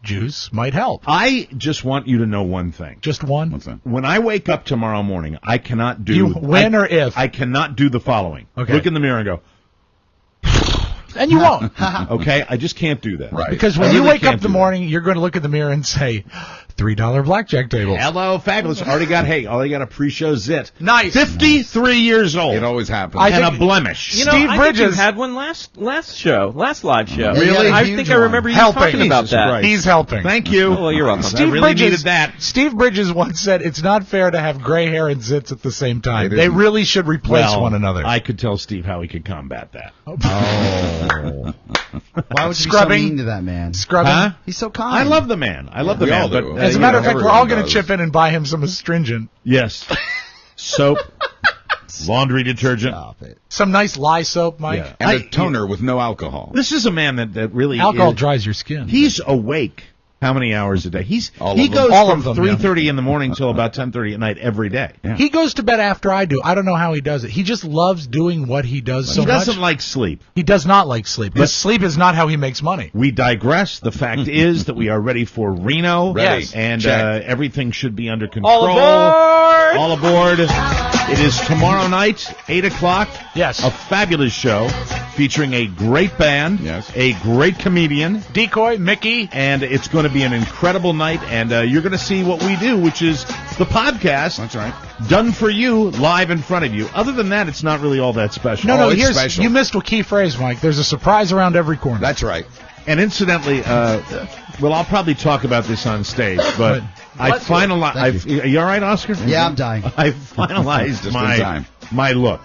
juice might help. I just want you to know one thing. Just one? What's that? When I wake up tomorrow morning, I cannot do... Or if? I cannot do the following. Okay. Look in the mirror and go... And you won't. Okay? I just can't do that. Right. Because when you wake up in the morning, you're going to look at the mirror and say, $3 blackjack table. Hello, fabulous. Already got a pre-show zit. Nice. 53 years old. It always happens. And a blemish. You know, Steve I Bridges think you had one last live show. Really? I think I remember you Helping. talking about Jesus that. Christ. He's helping. Thank you. Oh, well, you're welcome. I really needed that. Steve Bridges once said it's not fair to have gray hair and zits at the same time. It They isn't. really should replace one another. I could tell Steve how he could combat that. Oh. Why would you Scrubbing. be so mean to that man? Scrubbing. Huh? He's so kind. I love the man. I love the We man. all But do. As a you matter know, of fact, we're everyone all going to does. chip in and buy him some astringent. yes, soap, laundry detergent. Stop it. Some nice lye soap, Mike. Yeah. And a toner with no alcohol. This is a man that really Alcohol is, dries your skin. He's awake. How many hours a day? He All of them. goes All from of them, 3:30 in the morning till about 10:30 at night every day. Yeah. He goes to bed after I do. I don't know how he does it. He just loves doing what he does so He much. doesn't like sleep. He does not like sleep. Because sleep is not how he makes money. We digress. The fact is that we are ready for Reno. Ready. Yes. And Check. everything should be under control. All aboard! All aboard. It is tomorrow night, 8 o'clock. Yes. A fabulous show featuring a great band. Yes. A great comedian. Decoy, Mickey. And it's going to be an incredible night. And you're going to see what we do, which is the podcast. That's right. Done for you, live in front of you. Other than that, it's not really all that special. No, it's here's special. you missed a key phrase, Mike. There's a surprise around every corner. That's right. And incidentally, well, I'll probably talk about this on stage, but I finalized. Are you all right, Oscar? Yeah, I'm dying. I finalized Just in time. my look.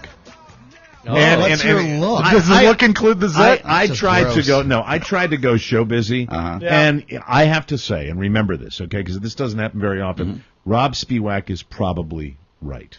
Oh, what's your look? Does the look include the zit? I That's tried gross. to go. No, I tried to go show busy, Uh-huh. and I have to say, and remember this, okay, because this doesn't happen very often. Rob Spiewak is probably right.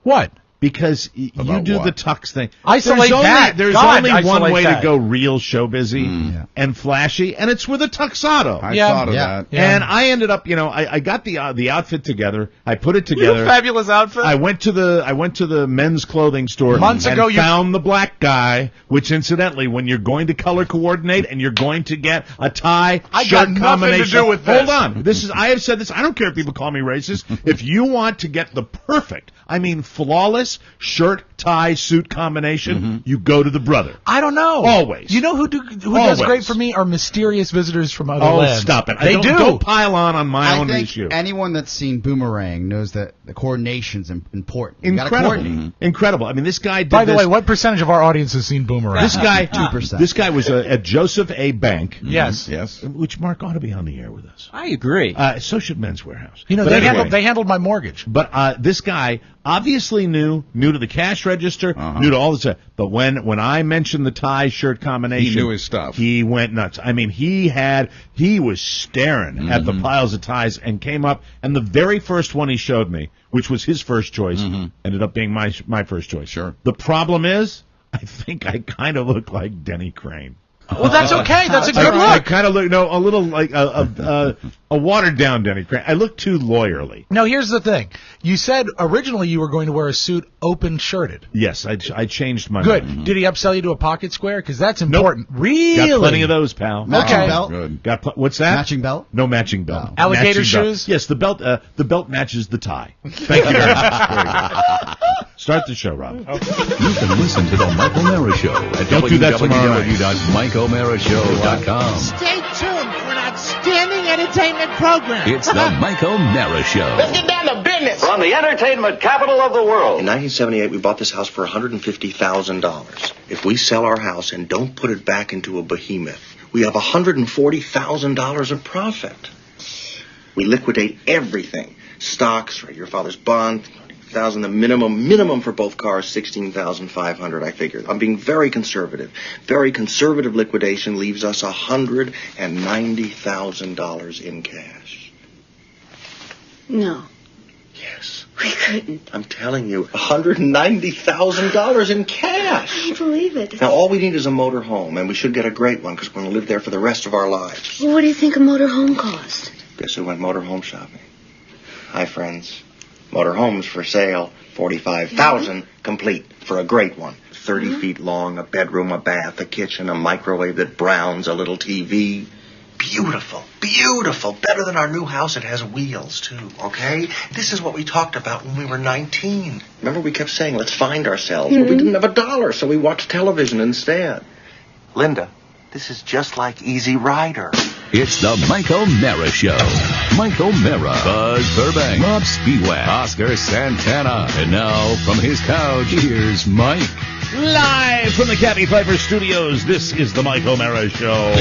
What? Because you About do what? the tux thing. Isolate that. There's God, only one isolate way that. to go real show busy Yeah. and flashy, and it's with a tuxedo. I Yeah. thought of Yeah. that. Yeah. And I ended up, I got the outfit together. I put it You together. fabulous outfit. I went to the men's clothing store Months and ago, you- found the black guy. Which, incidentally, when you're going to color coordinate and you're going to get a tie I shirt got nothing to combination, do with hold this. on. This is I have said this. I don't care if people call me racist. If you want to get the perfect, I mean flawless shirt tie suit combination, you go to the brother. I don't know. Always. You know who does Always. great for me are mysterious visitors from other Oh, lands. stop it! They do. Don't pile on my I own think issue. anyone that's seen Boomerang knows that the coordination's important. You gotta Incredible, coordinate. incredible. I mean, this guy did By the this. way, what percentage of our audience has seen Boomerang? This guy, 2%. This guy was at Joseph A. Bank. Yes. Yes. Which Mark ought to be on the air with us. I agree. So should Men's Warehouse. You know, But they anyway, handled my mortgage. But this guy obviously knew to the cash register, knew to all this stuff. But when I mentioned the tie shirt combination, He knew his stuff. He went nuts. I mean, he was staring at the piles of ties and came up, and the very first one he showed me, which was his first choice, ended up being my first choice. Sure. The problem is, I think I kind of look like Denny Crane. Well, that's okay. That's a good I look. kind of look, a little like a watered down Denny Crane. I look too lawyerly. Now, here's the thing. You said originally you were going to wear a suit open shirted. Yes, I changed my Good. mind. Did he upsell you to a pocket square? Because that's important. Really? Got plenty of those, pal. Matching Okay. belt. Good. What's that? Matching belt. No matching belt. Oh. Alligator Matching belt. shoes? Yes, the belt matches the tie. Thank you very much. Very good. Start the show, Rob. You can listen to the Mike O'Mara Show at Don't do that tomorrow night. www.mikeomarashow.com. Stay tuned for an outstanding entertainment program. It's the Mike O'Mara Show. Let's get down to business. From the entertainment capital of the world. In 1978, we bought this house for $150,000. If we sell our house and don't put it back into a behemoth, we have $140,000 of profit. We liquidate everything. Stocks, right, your father's bond, $1,000. The minimum for both cars, $16,500, I figured. I'm being very conservative. Very conservative liquidation leaves us $190,000 in cash. No, Yes. we couldn't. I'm telling you, $190,000 in cash. I believe it. Now, all we need is a motor home, and we should get a great one because we're going to live there for the rest of our lives. Well, what do you think a motor home cost? Guess who went motor home shopping? Hi, friends. Motor homes for sale, $45,000 complete for a great one. 30 feet long, a bedroom, a bath, a kitchen, a microwave that browns, a little TV. beautiful, beautiful. Better than our new house. It has wheels, too, okay? This is what we talked about when we were 19. Remember we kept saying, let's find ourselves. Well, we didn't have $1, so we watched television instead. Linda, this is just like Easy Rider. It's the Mike O'Mara Show. Mike O'Mara, Buzz Burbank, Rob Spiewak, Oscar Santana. And now, from his couch, here's Mike. Live from the Cabby Pfeiffer Studios, this is the Mike O'Mara Show,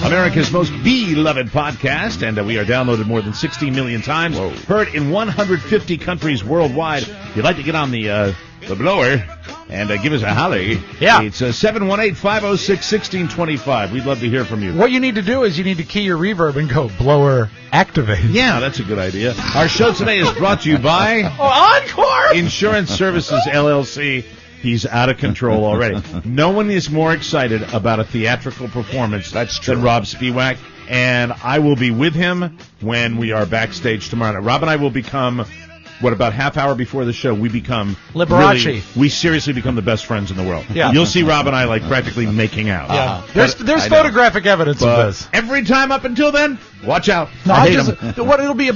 America's most beloved podcast, and we are downloaded more than 16 million times, heard in 150 countries worldwide. If you'd like to get on the blower and give us a holler, yeah, it's 718-506-1625. We'd love to hear from you. What you need to do is you need to key your reverb and go blower activate. Yeah, that's a good idea. Our show today is brought to you by Encore Insurance Services, LLC. He's out of control already. No one is more excited about a theatrical performance than Rob Spiewak, and I will be with him when we are backstage tomorrow night. Rob and I will become, about half hour before the show, we become Liberace. Really, we seriously become the best friends in the world. Yeah. You'll see Rob and I like practically making out. Yeah. There's photographic evidence of this. Every time up until then, watch out. No, I hate him. It'll be a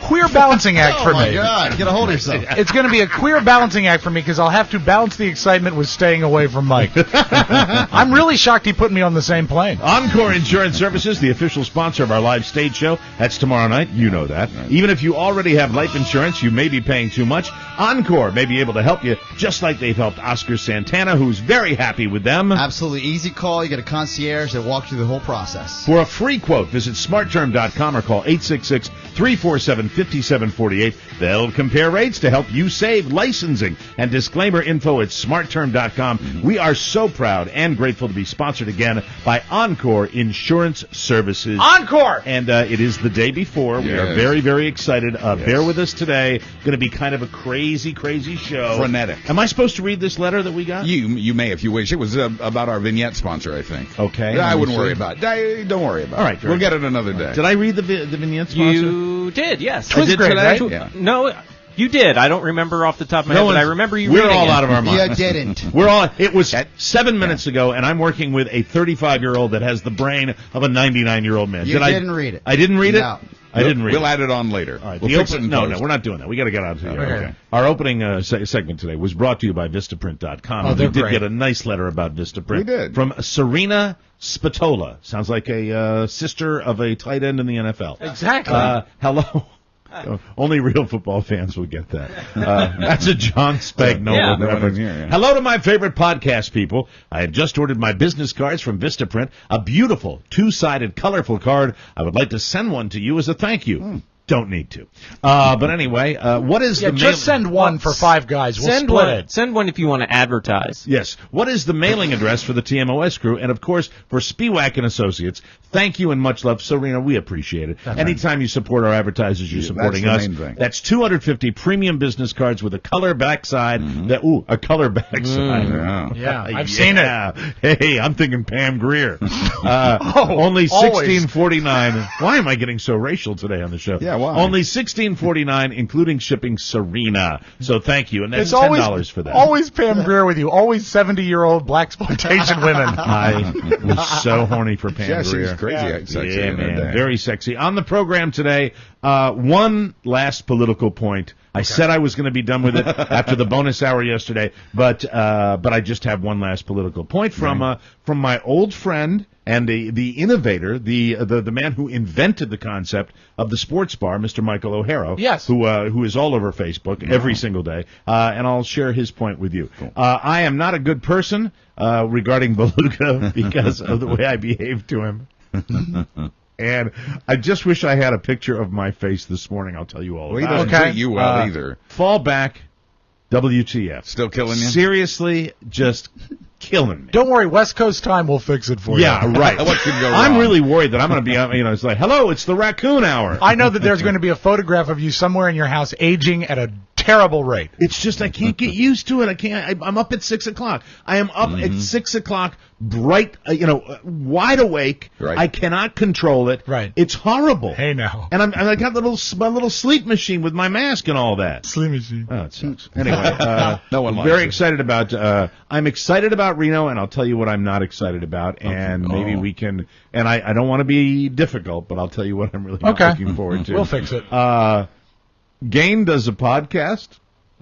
queer balancing act for me. Oh, my God. Get a hold of yourself. It's going to be a queer balancing act for me because I'll have to balance the excitement with staying away from Mike. I'm really shocked he put me on the same plane. Encore Insurance Services, the official sponsor of our live stage show. That's tomorrow night. You know that. Even if you already have life insurance, you may be paying too much. Encore may be able to help you, just like they've helped Oscar Santana, who's very happy with them. Absolutely easy call. You get a concierge that walks you through the whole process. For a free quote, visit smartterm.com or call 866-347-5748. They'll compare rates to help you save. Licensing and disclaimer info at smartterm.com. We are so proud and grateful to be sponsored again by Encore Insurance Services. Encore! And it is the day before. We are very, very excited. Bear with us today. Going to be kind of a crazy, crazy show. Frenetic. Am I supposed to read this letter that we got? You may if you wish. It was about our vignette sponsor, I think. Okay. I wouldn't worry about it. Don't worry about it. All right. We'll get it another day. Did I read the vignette sponsor? You did, yes. Twins grade, right? Yeah. No, you did. I don't remember off the top of my head, but I remember you We're reading all it. out of our minds. You didn't. It was 7 minutes ago, and I'm working with a 35-year-old that has the brain of a 99-year-old man. You didn't read it. I didn't read it? No. I didn't read it. We'll add it on later. All right. We'll fix it in no, post. we're not doing that. We got to get on to the Okay. Our opening segment today was brought to you by Vistaprint.com. Oh, We they're did great. get a nice letter about Vistaprint. We did. From Serena Spatola. Sounds like a sister of a tight end in the NFL. Exactly. Hello. Only real football fans will get that. That's a John Spagnola Yeah. reference. Hello to my favorite podcast people. I have just ordered my business cards from Vistaprint. A beautiful, two-sided, colorful card. I would like to send one to you as a thank you. Don't need to. But anyway, what is the just send one for 5 guys. We'll Send split one. it. Send one if you want to advertise. Yes. What is the mailing address for the TMOS crew? And, of course, for Spiewak and Associates, thank you and much love. Serena, we appreciate it. Anytime you support our advertisers, you're supporting that's us. the main thing. That's 250 premium business cards with a color backside. A color backside. Yeah, I've seen it. Hey, I'm thinking Pam Grier. Only always. $16.49. Why am I getting so racial today on the show? Yeah, why? Only $16.49, including shipping. Serena. So thank you, and that's It's $10 for that. Always Pam Grier with you. Always 70-year-old blaxploitation women. I was so horny for Pam Yeah, Grier. she's crazy sexy Yeah, in her man, day. very sexy. On the program today, one last political point. I said I was going to be done with it after the bonus hour yesterday, but I just have one last political point from my old friend and the innovator, the man who invented the concept of the sports bar, Mr. Michael O'Hara. Yes. Who is all over Facebook every single day, and I'll share his point with you. I am not a good person regarding Beluga because of the way I behaved to him. And I just wish I had a picture of my face this morning. I'll tell you all Well, he about doesn't it. treat you well either. Fall back, WTF. Still killing you? Seriously, just killing me. Don't worry, West Coast time will fix it for you. Yeah, right. What could go I'm wrong? really worried that I'm going to be, it's like, hello, it's the raccoon hour. I know that there's going to be a photograph of you somewhere in your house aging at a terrible rate. It's just I can't get used to it. I'm up at 6 o'clock. I am up at 6 o'clock, bright, wide awake. Right. I cannot control it. Right. It's horrible. Hey, now. And I got my little sleep machine with my mask and all that. Sleep machine. Oh, it sucks. Anyway, No one likes very it. excited about. I'm excited about Reno, and I'll tell you what I'm not excited about, and maybe we can. And I don't want to be difficult, but I'll tell you what I'm really not looking forward to. We'll fix it. Gain does a podcast.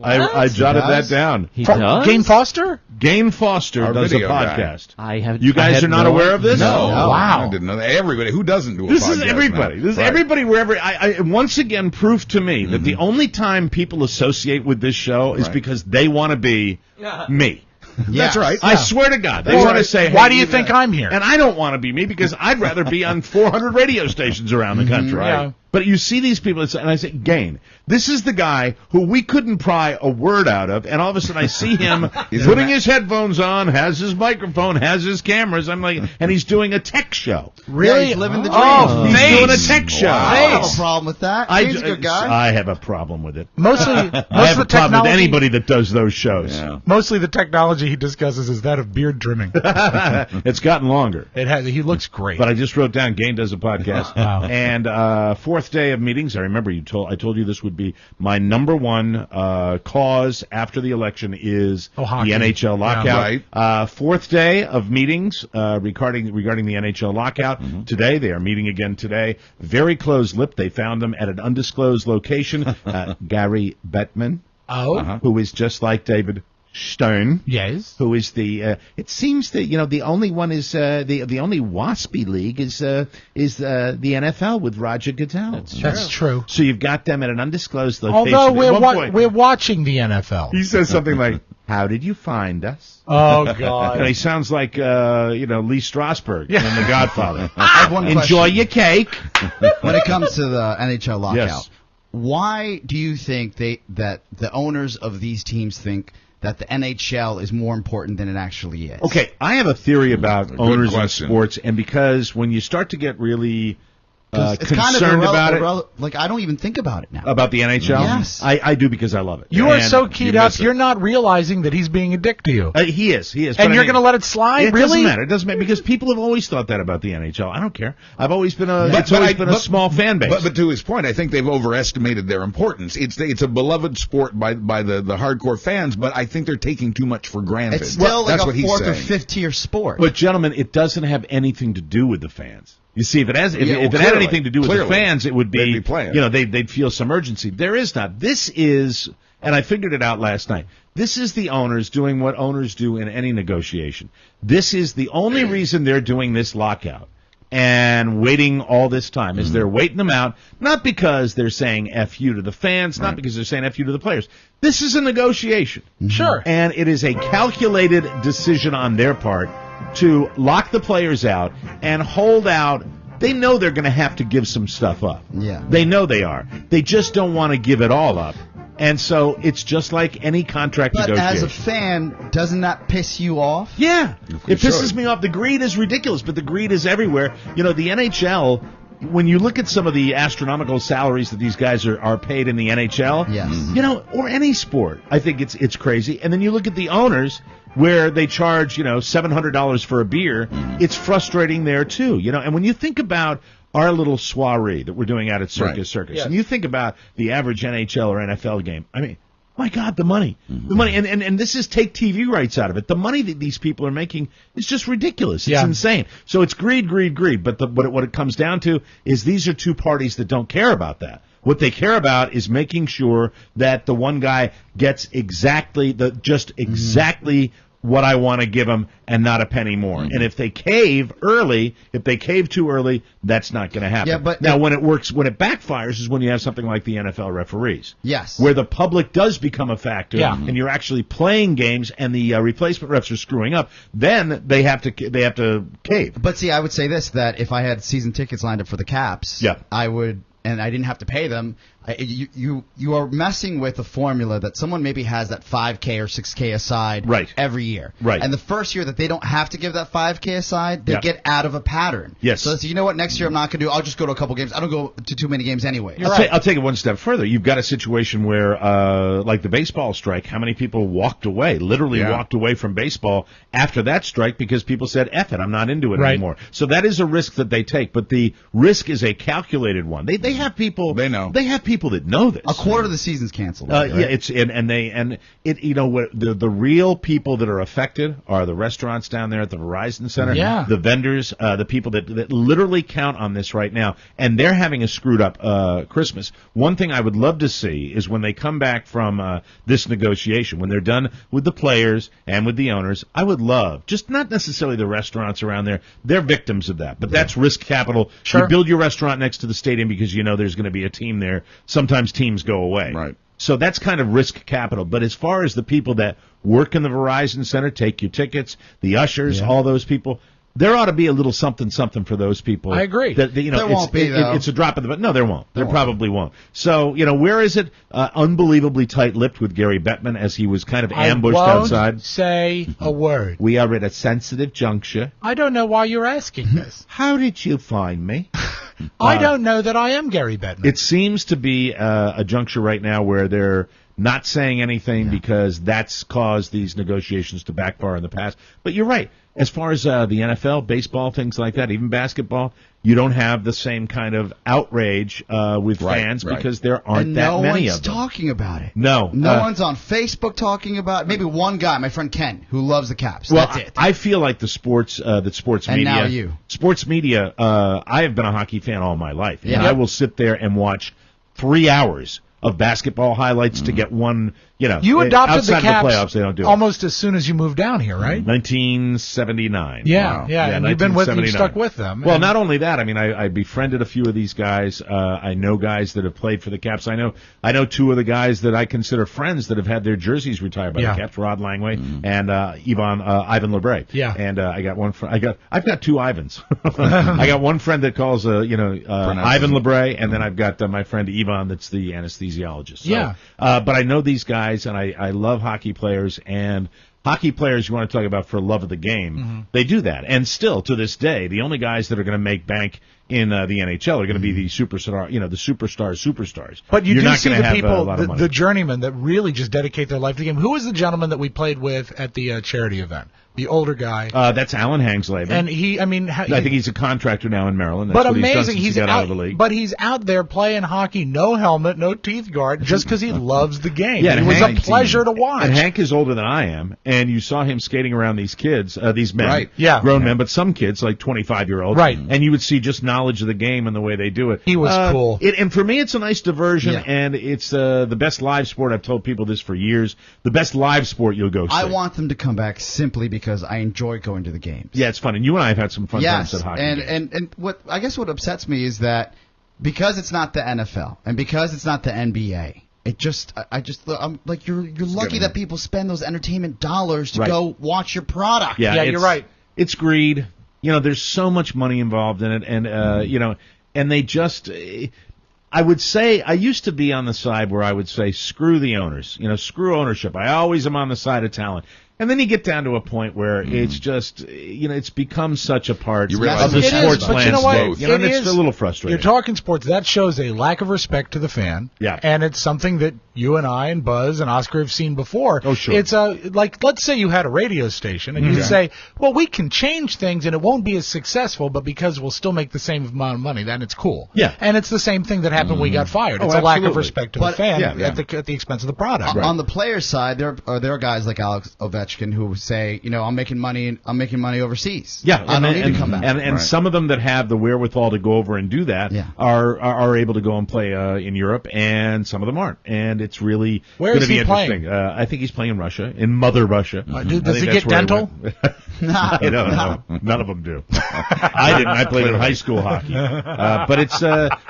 I jotted that down. He does? Gain Foster? Gain Foster Our does a video guy. podcast. You guys are not aware of this? No. Wow. I didn't know that. Everybody who doesn't do a podcast. This is everybody. now. This is Right. everybody wherever. I once again proof to me that the only time people associate with this show is because they want to be me. That's right. I swear to God, they Well, want to say, why hey, do you think I'm here? And I don't want to be me because I'd rather be on 400 radio stations around the country. Yeah. But you see these people, and I say, Gain. This is the guy who we couldn't pry a word out of, and all of a sudden I see him putting his headphones on, has his microphone, has his cameras. I'm like, and he's doing a tech show. Yeah, he's living the dream. Oh, He's thanks. doing a tech show. I don't have a problem with that. He's a good guy. I have a problem with it. Mostly I of have the a problem with technology. anybody that does those shows. Yeah. Mostly the technology he discusses is that of beard trimming. It's gotten longer. It has. He looks great. But I just wrote down Gain does a podcast. Wow. And fourth day of meetings. I remember I told you this would be my number one cause after the election is the hockey. NHL lockout. Yeah, Fourth day of meetings regarding the NHL lockout. Today they are meeting again today. Very close-lipped. They found them at an undisclosed location. Gary Bettman, who is just like David Stone. Yes. Who is the? It seems that the only one is the only waspy league is the NFL with Roger Goodell. That's true. So you've got them at an undisclosed location. Although At one point, we're watching the NFL. he says something like, "How did you find us?" Oh God. And he sounds like Lee Strasberg in The Godfather. I have one Enjoy question. your cake. When it comes to the NHL lockout, Yes. why do you think that the owners of these teams think that the NHL is more important than it actually is? Okay, I have a theory about Good owners in question. sports, and because when you start to get really It's concerned kind of about it. like I don't even think about it now. About the NHL? Yes. I do because I love it. You are And so keyed you up, miss it. you're not realizing that he's being a dick to you. He is. And but you're going to let it slide? It Really? doesn't matter. It doesn't matter because people have always thought that about the NHL. I don't care. I've always been it's But always I- been a but- small fan base. But to his point, I think they've overestimated their importance. It's a beloved sport by the hardcore fans, but I think they're taking too much for granted. It's still like That's a what he's fourth or saying. fifth tier sport. But gentlemen, it doesn't have anything to do with the fans. You see, if it has, if Yeah, it well, had clearly. anything to do with the Clearly. fans, it would They'd be playing. they'd feel some urgency. There is not. This is, and I figured it out last night. This is the owners doing what owners do in any negotiation. This is the only reason they're doing this lockout and waiting all this time is they're waiting them out, not because they're saying F you to the fans, not because they're saying F you to the players. This is a negotiation. Sure. And it is a calculated decision on their part to lock the players out and hold out. They know they're going to have to give some stuff up. Yeah. They know they are. They just don't want to give it all up. And so it's just like any contract But negotiation. as a fan, doesn't that piss you off? Yeah. It should. pisses me off. The greed is ridiculous, but the greed is everywhere. The NHL, when you look at some of the astronomical salaries that these guys are paid in the NHL, Yes. or any sport, I think it's crazy. And then you look at the owners where they charge, $700 for a beer. It's frustrating there too, And when you think about our little soiree that we're doing out at Circus, and you think about the average NHL or NFL game, I mean, my God, the money, and this is take TV rights out of it. The money that these people are making is just ridiculous. It's insane. So it's greed. But what it comes down to is these are two parties that don't care about that. What they care about is making sure that the one guy gets exactly what I want to give them and not a penny more. And if they cave too early, that's not going to happen. Yeah, but now when it backfires is when you have something like the NFL referees. Yes. Where the public does become a factor, Yeah. and you're actually playing games, and the replacement refs are screwing up. Then they have to cave. But see, I would say this, that if I had season tickets lined up for the Caps, Yeah. I would, and I didn't have to pay them, you are messing with a formula that someone maybe has that $5K or $6K aside every year. Right. And the first year that they don't have to give that $5K aside, they get out of a pattern. Yes. So you know what? Next year I'm not going to do. I'll just go to a couple games. I don't go to too many games anyway. I'll take it one step further. You've got a situation where, like the baseball strike, how many people walked away, literally walked away from baseball after that strike because people said, F it, I'm not into it anymore. So that is a risk that they take, but the risk is a calculated one. They have people. They know. They have people that know this. A quarter of the season's canceled. Yeah, it's the real people that are affected are the restaurants down there at the Verizon Center, the vendors, the people that literally count on this right now, and they're having a screwed up Christmas. One thing I would love to see is when they come back from this negotiation, when they're done with the players and with the owners, I would love, just not necessarily the restaurants around there, they're victims of that, but that's risk capital. Sure. You build your restaurant next to the stadium because you know there's going to be a team there. Sometimes teams go away. Right. So that's kind of risk capital. But as far as the people that work in the Verizon Center, take your tickets, the ushers, all those people, there ought to be a little something for those people. I agree. There won't be, though. It's a drop in the bucket. No, there won't. There probably won't. So, where is it? Unbelievably tight-lipped with Gary Bettman as he was kind of ambushed outside. I won't say a word. We are at a sensitive juncture. I don't know why you're asking this. How did you find me? I don't know that I am Gary Bettman. It seems to be a juncture right now where they're not saying anything because that's caused these negotiations to backfire in the past. But you're right. As far as the NFL, baseball, things like that, even basketball, you don't have the same kind of outrage with fans because there aren't that many of them. No one's talking about it. No. No one's on Facebook talking about it. Maybe one guy, my friend Ken, who loves the Caps. Well, That's it. I feel like the sports media. And now you. Sports media, I have been a hockey fan all my life. And I will sit there and watch 3 hours of basketball highlights to get one, You adopted outside the Caps of the playoffs, they don't do almost as soon as you moved down here, right? 1979. Yeah, and you've been with them, you stuck with them. Well, not only that, I mean, I befriended a few of these guys. I know guys that have played for the Caps. I know two of the guys that I consider friends that have had their jerseys retired by the Caps, Rod Langway and Ivan LeBray. Yeah. And I got one friend. I've got two Ivans. I got one friend that calls Ivan LeBray, and then I've got my friend Ivan that's the anesthesiologist. So, but I know these guys, and I love hockey players, and hockey players you want to talk about for love of the game, they do that. And still, to this day, the only guys that are going to make bank in the NHL are going to be the superstars. But you're not do see going to the have people, a lot of money. the journeymen that really just dedicate their life to the game. Who was the gentleman that we played with at the charity event? The older guy. That's Alan Hangsleben. And I think he's a contractor now in Maryland. That's but what amazing, he's got out of the league. But he's out there playing hockey, no helmet, no teeth guard, just because he loves the game. Yeah, it was a pleasure to watch. And Hank is older than I am, and you saw him skating around these kids, these men, grown men, but some kids, like 25-year-olds, and you would see just knowledge of the game and the way they do it. He was cool. And for me, it's a nice diversion, and it's the best live sport. I've told people this for years. The best live sport you'll go see. I want them to come back simply because I enjoy going to the games. Yeah, it's fun, and you and I have had some fun times at hockey. And what I guess what upsets me is that because it's not the NFL and because it's not the NBA, I'm like you're lucky that people spend those entertainment dollars to go watch your product. Yeah, you're right. It's greed. There's so much money involved in it, and and they just. I would say I used to be on the side where I would say screw the owners, screw ownership. I always am on the side of talent. And then you get down to a point where it's just, it's become such a part of the sports landscape. You know what? It's a little frustrating. You're talking sports. That shows a lack of respect to the fan. Yeah. And it's something that you and I and Buzz and Oscar have seen before. Oh, sure. It's like, let's say you had a radio station and you'd say, well, we can change things and it won't be as successful, but because we'll still make the same amount of money, then it's cool. Yeah. And it's the same thing that happened when we got fired. It's a lack of respect to the fan at the expense of the product. On the player's side, there are guys like Alex Ovechkin who say, I'm making money overseas. Yeah, I don't need to come back. And some of them that have the wherewithal to go over and do that are able to go and play in Europe, and some of them aren't. And it's really going to be interesting. Playing? I think he's playing in Russia, in Mother Russia. Does he get dental? I don't know. None of them do. I didn't. I played in high school hockey. But it's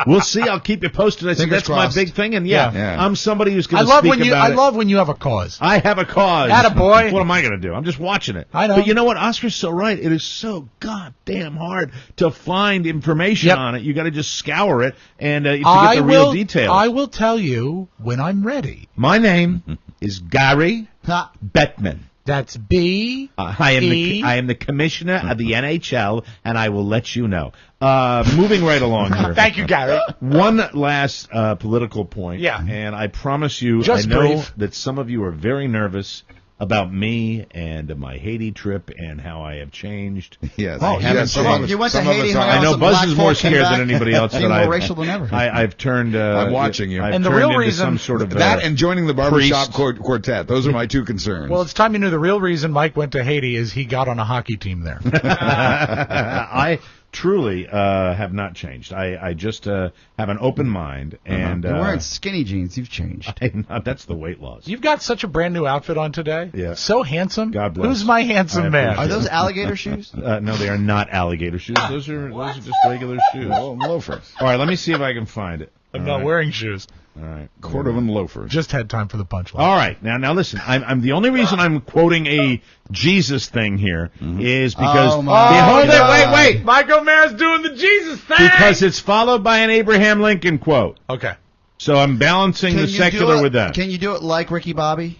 we'll see. I'll keep you posted. I think that's my big thing. And I'm somebody who's going to speak about it. I love when you have a cause. I have a cause. Attaboy. One of am I going to do? I'm just watching it. I know. But you know what? Oscar's so right. It is so goddamn hard to find information on it. You got to just scour it and to get the real details. I will tell you when I'm ready. My name is Gary Bettman. That's B. I am the commissioner of the NHL, and I will let you know. Moving right along here. Thank you, Gary. One last political point. Yeah. And I promise you, Just I know brief. that some of you are very nervous about me and my Haiti trip and how I have changed. Yes. I haven't changed. You went to Haiti. I know Buzz is more scared than anybody else. Being more racial than ever. I've turned. I'm watching you. I've And the turned real into reason some sort of that and joining the barbershop priest. quartet. Those are my two concerns. Well, it's time you knew the real reason Mike went to Haiti is he got on a hockey team there. I truly have not changed. I just have an open mind. And You're wearing skinny jeans. You've changed. That's the weight loss. You've got such a brand new outfit on today. Yeah. So handsome. God bless. Who's my handsome man? Are those alligator shoes? No, they are not alligator shoes. Those are just regular shoes. Oh, loafers. All right, let me see if I can find it. I'm not wearing shoes. All right. Cordovan loafers. Just had time for the punchline. All right, now listen. I'm the only reason I'm quoting a Jesus thing here is because Oh, my hold it, God. wait. Mike O'Mara's doing the Jesus thing. Because it's followed by an Abraham Lincoln quote. Okay. So I'm balancing the secular with that. Can you do it like Ricky Bobby?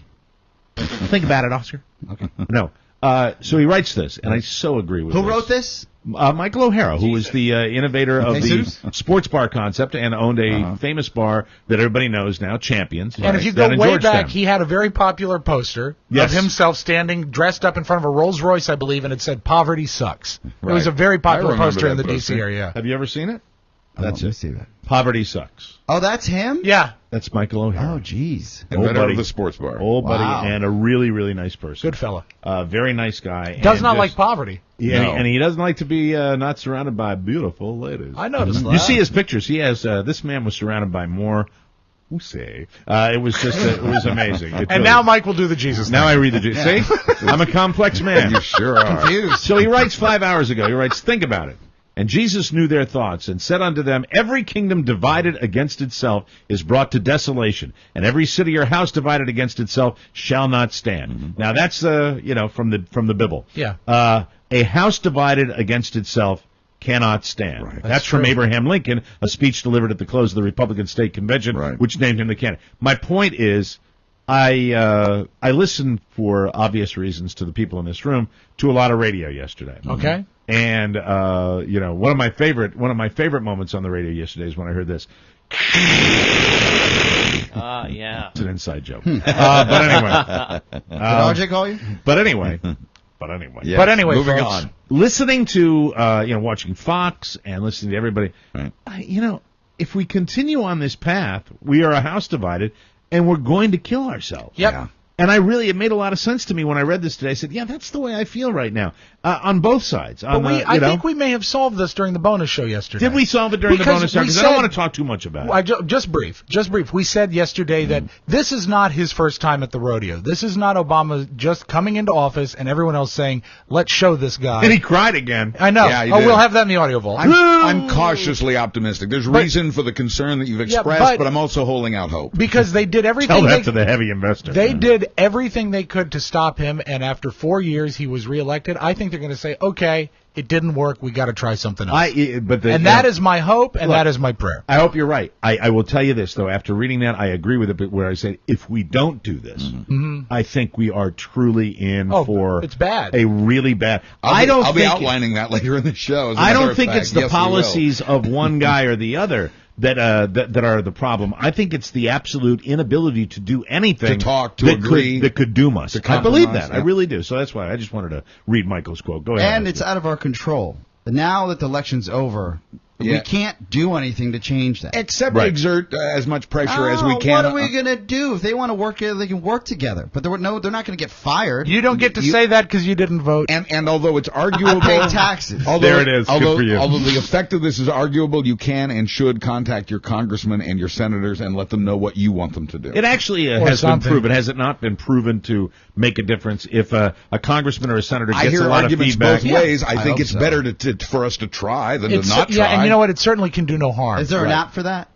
Think about it, Oscar. Okay. No. So he writes this, and I so agree with Who this. wrote this? Michael O'Hara, who was the innovator of Jesus. the sports bar concept and owned a famous bar that everybody knows now, Champions. And if you down go in way Georgetown. back, he had a very popular poster Yes. of himself standing dressed up in front of a Rolls Royce, I believe, and it said "Poverty sucks." It was a very popular remember poster in the that D.C. poster. area. Have you ever seen it? That's Let me it. see that. Poverty sucks. Oh, that's him? Yeah, That's Michael O'Hara. Oh, jeez. Inventor buddy. of the sports bar. Old buddy Wow. and a really, really nice person. good fella. Very nice guy. Does and not just- like poverty. Yeah, No. and he doesn't like to be not surrounded by beautiful ladies. I noticed that. You see his pictures. He has this man was surrounded by more. Who say? It was just it was amazing. It And really- now Mike will do the Jesus now I thing. read the see. I'm a complex man. You sure are. Confused. So he writes 5 hours ago. He writes, think about it. And Jesus knew their thoughts and said unto them, every kingdom divided against itself is brought to desolation, and every city or house divided against itself shall not stand. Now that's from the Bible. Yeah. A house divided against itself cannot stand. Right. That's from true. Abraham Lincoln, a speech delivered at the close of the Republican State Convention, Right. which named him the candidate. My point is, I listened for obvious reasons to the people in this room to a lot of radio yesterday. Okay. And one of my favorite moments on the radio yesterday is when I heard this. Yeah. It's an inside joke. But anyway. Did RJ call you? But anyway. Yes. But anyway, moving folks. on. Listening to watching Fox and listening to everybody, Right. if we continue on this path, we are a house divided, and we're going to kill ourselves. Yep. Yeah. And it made a lot of sense to me when I read this today. I said, yeah, that's the way I feel right now, on both sides. But I think we may have solved this during the bonus show yesterday. Did we solve it during the bonus show? Because I don't want to talk too much about it. Just brief. We said yesterday that this is not his first time at the rodeo. This is not Obama just coming into office and everyone else saying, let's show this guy. And he cried again. I know. Yeah, he Oh, did. we'll have that in the audio vault. I'm cautiously optimistic. There's reason for the concern that you've expressed, but I'm also holding out hope. Because they did everything. Tell that to the heavy investor. They did everything they could to stop him, and after 4 years he was reelected. I think they're going to say, okay, it didn't work. We got to try something else. That is my hope, and that is my prayer. I hope you're right. I will tell you this, though. After reading that, I agree with it, but where I said, if we don't do this, I think we are truly in for it's bad. a really bad. I'll be outlining that later in the show. I don't think it's the policies of one guy or the other that are the problem. I think it's the absolute inability to do anything To talk, to that agree, that could doom us. to I believe compromise, that. I really do. So that's why I just wanted to read Michael's quote. Go ahead. And it's out of our control. Now that the election's over, we Yeah. can't do anything to change that. Except Right. exert as much pressure as we can. What are we going to do? If they want to work together, they can work together. But they're not going to get fired. You don't get to say that because you didn't vote. And although it's arguable, I pay taxes. There it is. Good Although, for you. although the effect of this is arguable, you can and should contact your congressmen and your senators and let them know what you want them to do. It actually has been something. proven. Has it not been proven to make a difference if a congressman or a senator I gets hear a lot of arguments feedback? both ways. I I think hope it's so. better for us to try than to not try. Yeah, and you know what? It certainly can do no harm. Is there an app for that?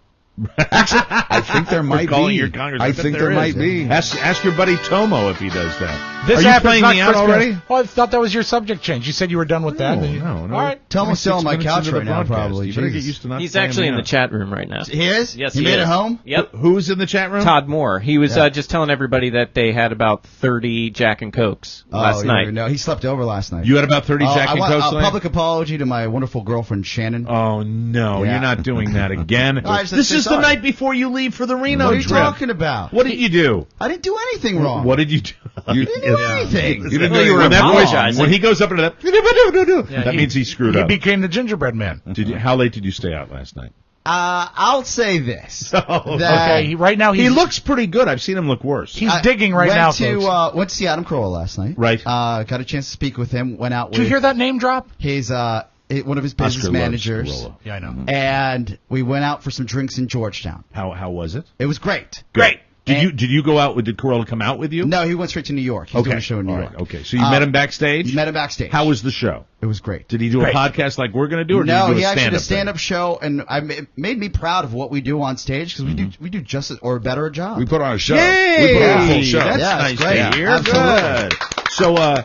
Actually, I think there might be. Your Congress. I think there might be. Ask your buddy Tomo if he does that. This Are you playing me out already? Oh, I thought that was your subject change. You said you were done with that. No. All right. Tomo's still on my couch right now, probably. You better get used to not He's playing actually me in the out. chat room right now. He is? Yes, he made it home? Yep. Who's in the chat room? Todd Moore. He was just telling everybody that they had about 30 Jack and Cokes last night. No, he slept over last night. You had about 30 Jack and Cokes a last public apology to my wonderful girlfriend, Shannon. Oh, no. Yeah. You're not doing that again. This is the night before you leave for the Reno What are you trip. talking about? What did you do? I didn't do anything wrong. What did you do? You didn't do anything. You didn't Well, you were do that apologizing. When he goes up into that, that means he screwed up. He became the gingerbread man. How late did you stay out last night? I'll say this. That Okay, right now he looks pretty good. I've seen him look worse. He's digging right now, folks. Went to see Adam Carolla last night. Right. Got a chance to speak with him. Went out with. Did you hear that name drop? His one of his business Oscar managers. loves Carolla. Yeah, I know. And we went out for some drinks in Georgetown. How was it? It was great. Great. Did you go out with? Did Carolla come out with you? No, he went straight to New York. He's doing a show in New York. Okay, so you met him backstage? Met him backstage. How was the show? It was great. Did he do a podcast like we're going to do, or did he do a actually did a stand-up stand-up show, and it made me proud of what we do on stage because we do just or better a job. We put on a show. Yay! We put on a full show. That's nice to hear. Good. So,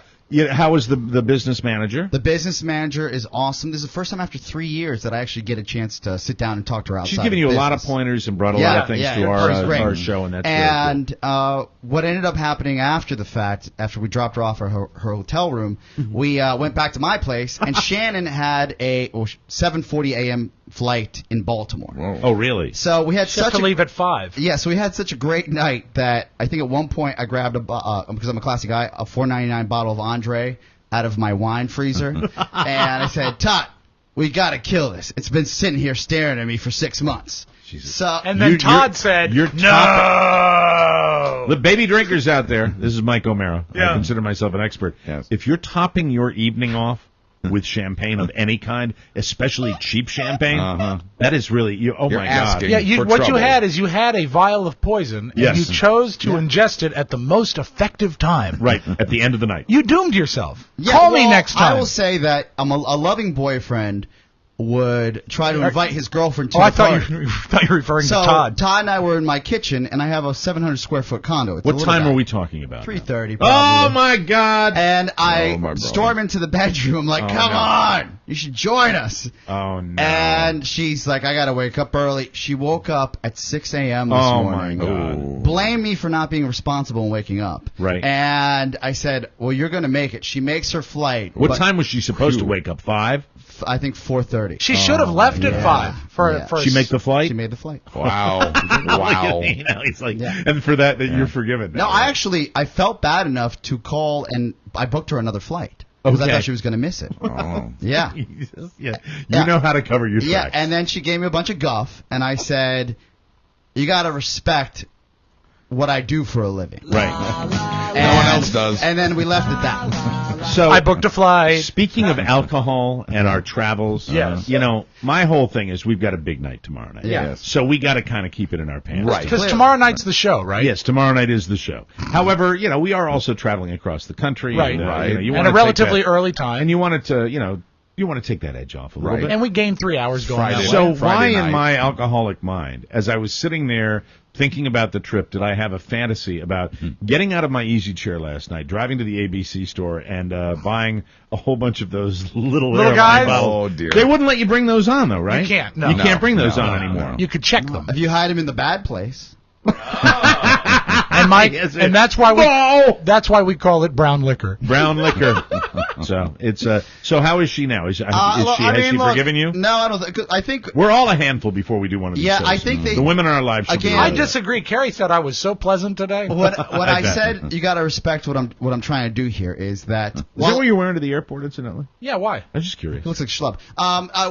how was the business manager? The business manager is awesome. This is the first time after 3 years that I actually get a chance to sit down and talk to her outside. She's giving you a lot of pointers and brought a lot of things to our show, and that's and what ended up happening after the fact, after we dropped her off at her hotel room, we went back to my place, and Shannon had a 7:40 a.m. flight in Baltimore. Whoa. Oh, really? So we had to leave at 5. Yeah, so we had such a great night that I think at one point I grabbed because I'm a classy guy, a $4.99 bottle of Andre out of my wine freezer, and I said, "Todd, we got to kill this. It's been sitting here staring at me for 6 months." Jesus. So and then Todd said, "No." The baby drinkers out there. This is Mike O'Mara. Yeah. I consider myself an expert. Yes. If you're topping your evening off with champagne of any kind, especially cheap champagne, that is really You're my God. asking Yeah, for what trouble. you had is you had a vial of poison, and Yes. you chose to ingest it at the most effective time. Right, at the end of the night. You doomed yourself. Yeah, Call me next time. I will say that a loving boyfriend would try to invite his girlfriend to I a party. thought you were referring So to Todd. Todd and I were in my kitchen, and I have a 700 square foot condo. It's a What little time guy. are we talking about? 3:30. Oh, my God. And I my storm into the bedroom like, "Come on, you should join us." Oh, no. And she's like, "I gotta wake up early." She woke up at 6 a.m. this Oh, morning. my God. Blame me for not being responsible and waking up. Right. And I said, "Well, you're gonna make it." She makes her flight. What but time was she supposed to wake up? 5? I think 4:30. She should have left at 5 for Yeah. for She make the flight? She made the flight. Wow. Wow. He's like, Yeah. and for that you're forgiven. No, I felt bad enough to call, and I booked her another flight because I Okay. thought she was going to miss it. Oh. Yeah. You know how to cover your tracks. Yeah, and then she gave me a bunch of guff, and I said, "You got to respect what I do for a living." Right. No one else does. And then we left at that. So I booked a flight. Speaking of alcohol and our travels, Yes. my whole thing is we've got a big night tomorrow night. Yes. So we got to kind of keep it in our pants. Right. Because tomorrow night's the show, right? Yes, tomorrow night is the show. However, we are also traveling across the country. Right. And, Right. you And wanna a take relatively that- early time. And you want it to, you want to take that edge off a little Right. bit. And we gained 3 hours going Friday. that way. So why Friday in night. my alcoholic mind, as I was sitting there thinking about the trip, did I have a fantasy about getting out of my easy chair last night, driving to the ABC store, and buying a whole bunch of those little airline guys? bottles? Oh, dear. They wouldn't let you bring those on, though, right? You can't, no. You can't bring those No, on no, anymore. You could check them. If you hide him in the bad place. And Mike, and that's why we call it brown liquor. Brown liquor. So it's so how is she now? Has she forgiven you? No, I don't. I think. We're all a handful before we do one of these Yeah, shows. I think the women in our lives should be Again, aware I of that. disagree. Carrie said I was so pleasant today. When I bet. said you got to respect what I'm trying to do here is that. Is that what you're wearing to the airport, incidentally? Yeah, why? I'm just curious. He looks like schlub.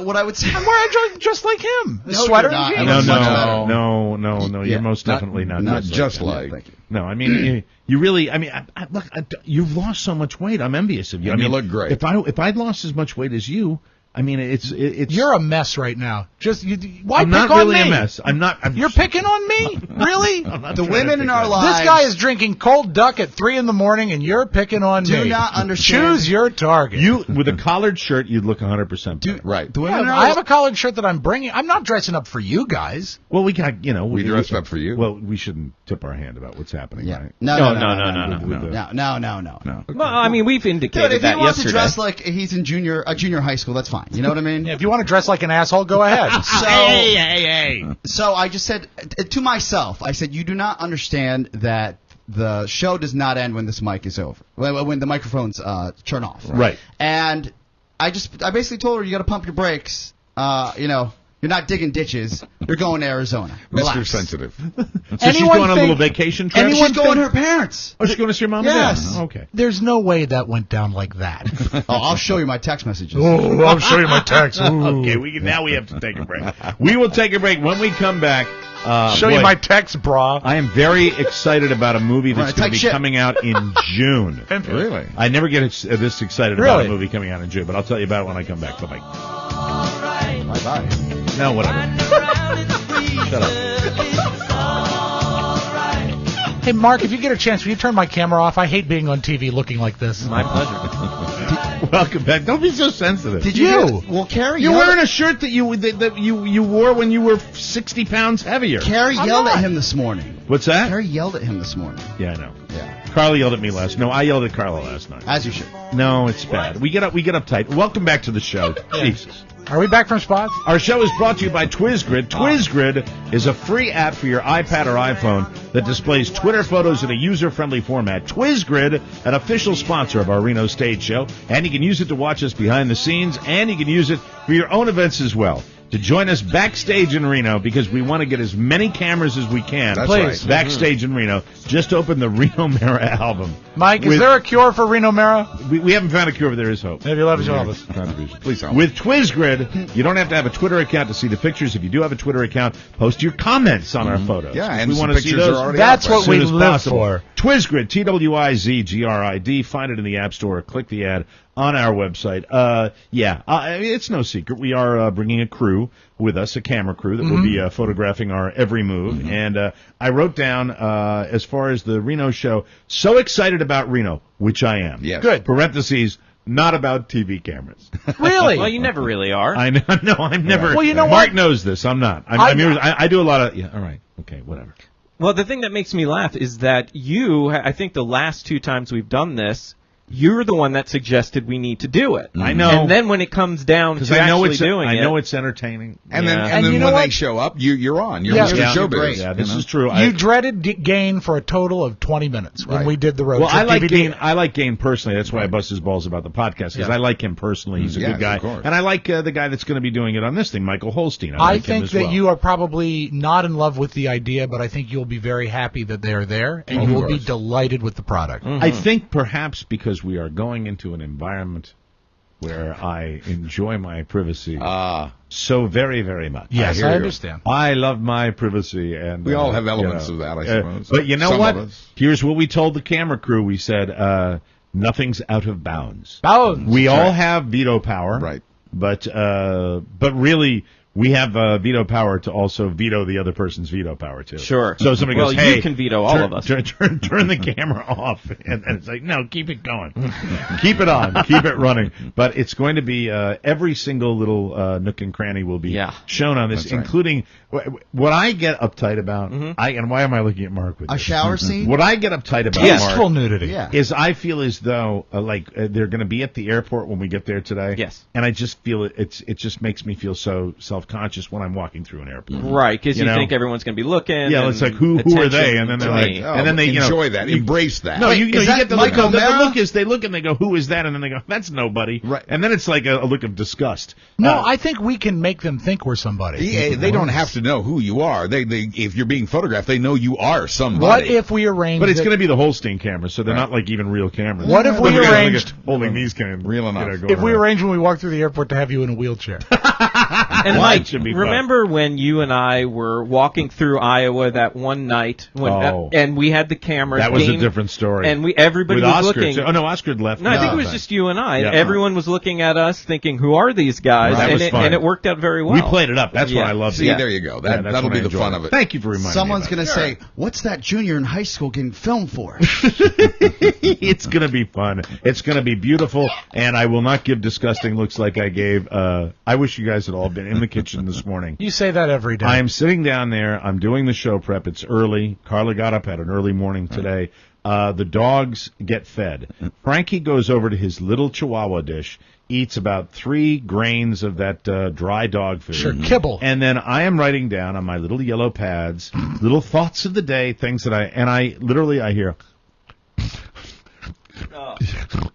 What I would say. I'm wearing just like him. A No, sweater you're not. and I jeans. No, looks much better. no. Yeah. You're most definitely not just that. like. Thank you. No, I mean, you really. I mean, look, you've lost so much weight. I'm envious of you. And I mean, you look great. If I'd lost as much weight as you, I mean, it's you're a mess right now. Why I'm pick not on really me? a mess. You're picking on me? Really? The women in our lives. This guy is drinking cold duck at 3 a.m, and you're picking on me. Do not understand. Choose your target. You with a collared shirt, you'd look 100% better. Right. The women in our I have a collared shirt that I'm bringing. I'm not dressing up for you guys. Well, we got we dressed up for you. Well, we shouldn't tip our hand about what's happening. Yeah. Right? No. Well, I mean, we've indicated Dude, if that he wants yesterday. to dress like he's in junior high school, that's fine. You know what I mean? Yeah, if you want to dress like an asshole, go ahead. Hey. So I just said to myself, I said, you do not understand that the show does not end when this mic is over, when the microphones turn off. Right. And I basically told her, you got to pump your brakes. You're not digging ditches. You're going to Arizona. Relax. Mr. Sensitive. So she's going on a little vacation trip? She's going to her parents. Oh, she's going to see her mom Yes. and dad? Okay. There's no way that went down like that. I'll show you my text messages. Oh, I'll show you my text. Okay, now we have to take a break. We will take a break. When we come back, show you my text, brah. I am very excited about a movie that's going to be coming out in June. Really? I never get this excited about a movie coming out in June, but I'll tell you about it when I come back. Bye-bye. Bye-bye. No, whatever. Shut up. Hey, Mark, if you get a chance, will you turn my camera off? I hate being on TV looking like this. My pleasure. Welcome back. Don't be so sensitive. Did you? Well, Carrie, you're wearing a shirt that you wore when you were 60 pounds heavier. Carrie yelled at him this morning. What's that? Carrie yelled at him this morning. Yeah, I know. Yeah. Carla yelled at me last. No, I yelled at Carla last night. As you should. No, it's bad. We get uptight. Welcome back to the show. Jesus. Are we back from spots? Our show is brought to you by TwizGrid. TwizGrid is a free app for your iPad or iPhone that displays Twitter photos in a user-friendly format. TwizGrid, an official sponsor of our Reno stage show, and you can use it to watch us behind the scenes, and you can use it for your own events as well. To join us backstage in Reno, because we want to get as many cameras as we can. That's right. Backstage in Reno. Just open the Reno Mara album. Mike, is there a cure for Reno Mara? We haven't found a cure, but there is hope. Maybe love is all of us. Please help. With TwizGrid, you don't have to have a Twitter account to see the pictures. If you do have a Twitter account, post your comments on our photos. Yeah, and we want to see pictures those. are already That's up right what we as live possible. for. TwizGrid, TwizGrid. Find it in the App Store or click the ad on our website. It's no secret. We are bringing a crew with us, a camera crew that will be photographing our every move. And I wrote down, as far as the Reno show, so excited about Reno, which I am. Yes. Good. Parentheses, not about TV cameras. Really? Well, you never really are. I know. No, I'm never. Well, you know Mark what? knows this. I'm not. I do a lot of. Yeah. All right. Okay. Whatever. Well, the thing that makes me laugh is that I think the last 2 times we've done this, you're the one that suggested we need to do it. I know. And then when it comes down to actually doing it. I know it's entertaining. And then you know when what? they show up, you're on. You're Yeah. Mr. Yeah. Showbiz. Yeah, this is true. You dreaded Gain for a total of 20 minutes when we did the road Well, trip I like DVD. Gain. I like Gain personally. That's why I bust his balls about the podcast, because Yeah. I like him personally. He's a good guy, of course. and I like the guy that's going to be doing it on this thing, Michael Holstein. I like him think as that well. you are probably not in love with the idea, but I think you'll be very happy that they are there, and you will be delighted with the product. I think perhaps because we are going into an environment where I enjoy my privacy so very, very much. Yes, I understand. I love my privacy, and We all have elements of that, I suppose. But you know Some what? of us. Here's what we told the camera crew. We said nothing's out of bounds. Bounds. We all have veto power, Right. But really, we have veto power to also veto the other person's veto power too. Sure. So somebody Well, goes, "Hey, you can veto all of us." Turn the camera off," and it's like, "No, keep it going, keep it on, keep it running." But it's going to be every single little nook and cranny will be shown on this, That's right. including what I get uptight about. And why am I looking at Mark with A this? shower scene? What I get uptight about, Tasteful Mark, nudity. Yeah. is I feel as though they're going to be at the airport when we get there today. Yes. And I just feel it just makes me feel so self-conscious when I'm walking through an airport. Right, because you know? think everyone's going to be looking. Yeah, and it's like who are they? And then they're like, Oh, and then they enjoy that, embrace that. No, Wait, you is that get the Mike look. The O'Mara? look is they look and they go, who is that? And then they go, that's nobody. Right. And then it's like a look of disgust. No, I think we can make them think we're somebody. Yeah, they don't have to know who you are. They if you're being photographed, they know you are somebody. What if we arranged? But it's going to be the Holstein cameras, so they're not like even real cameras. What if we The guys arranged holding these cameras? Real enough. If we arranged when we walk through the airport to have you in a wheelchair? And Mike, remember when you and I were walking through Iowa that one night and we had the cameras? That was a different story. And everybody was looking. Oh no, Oscar left. No, I think it was just you and I. Yeah. Everyone was looking at us, thinking, "Who are these guys?" Right. And it worked out very well. We played it up. That's what I love. See, there you go. That'll be the fun of it. Thank you for reminding me. Someone's going to say, "What's that junior in high school getting filmed for?" It's going to be fun. It's going to be beautiful, and I will not give disgusting looks like I gave. I wish you guys had all been in the kitchen this morning. You say that every day. I am sitting down there. I'm doing the show prep. It's early. Carla got up, had an early morning today. The dogs get fed. Frankie goes over to his little Chihuahua dish, eats about 3 grains of that dry dog food. Sure, kibble. And then I am writing down on my little yellow pads little thoughts of the day, things that I hear.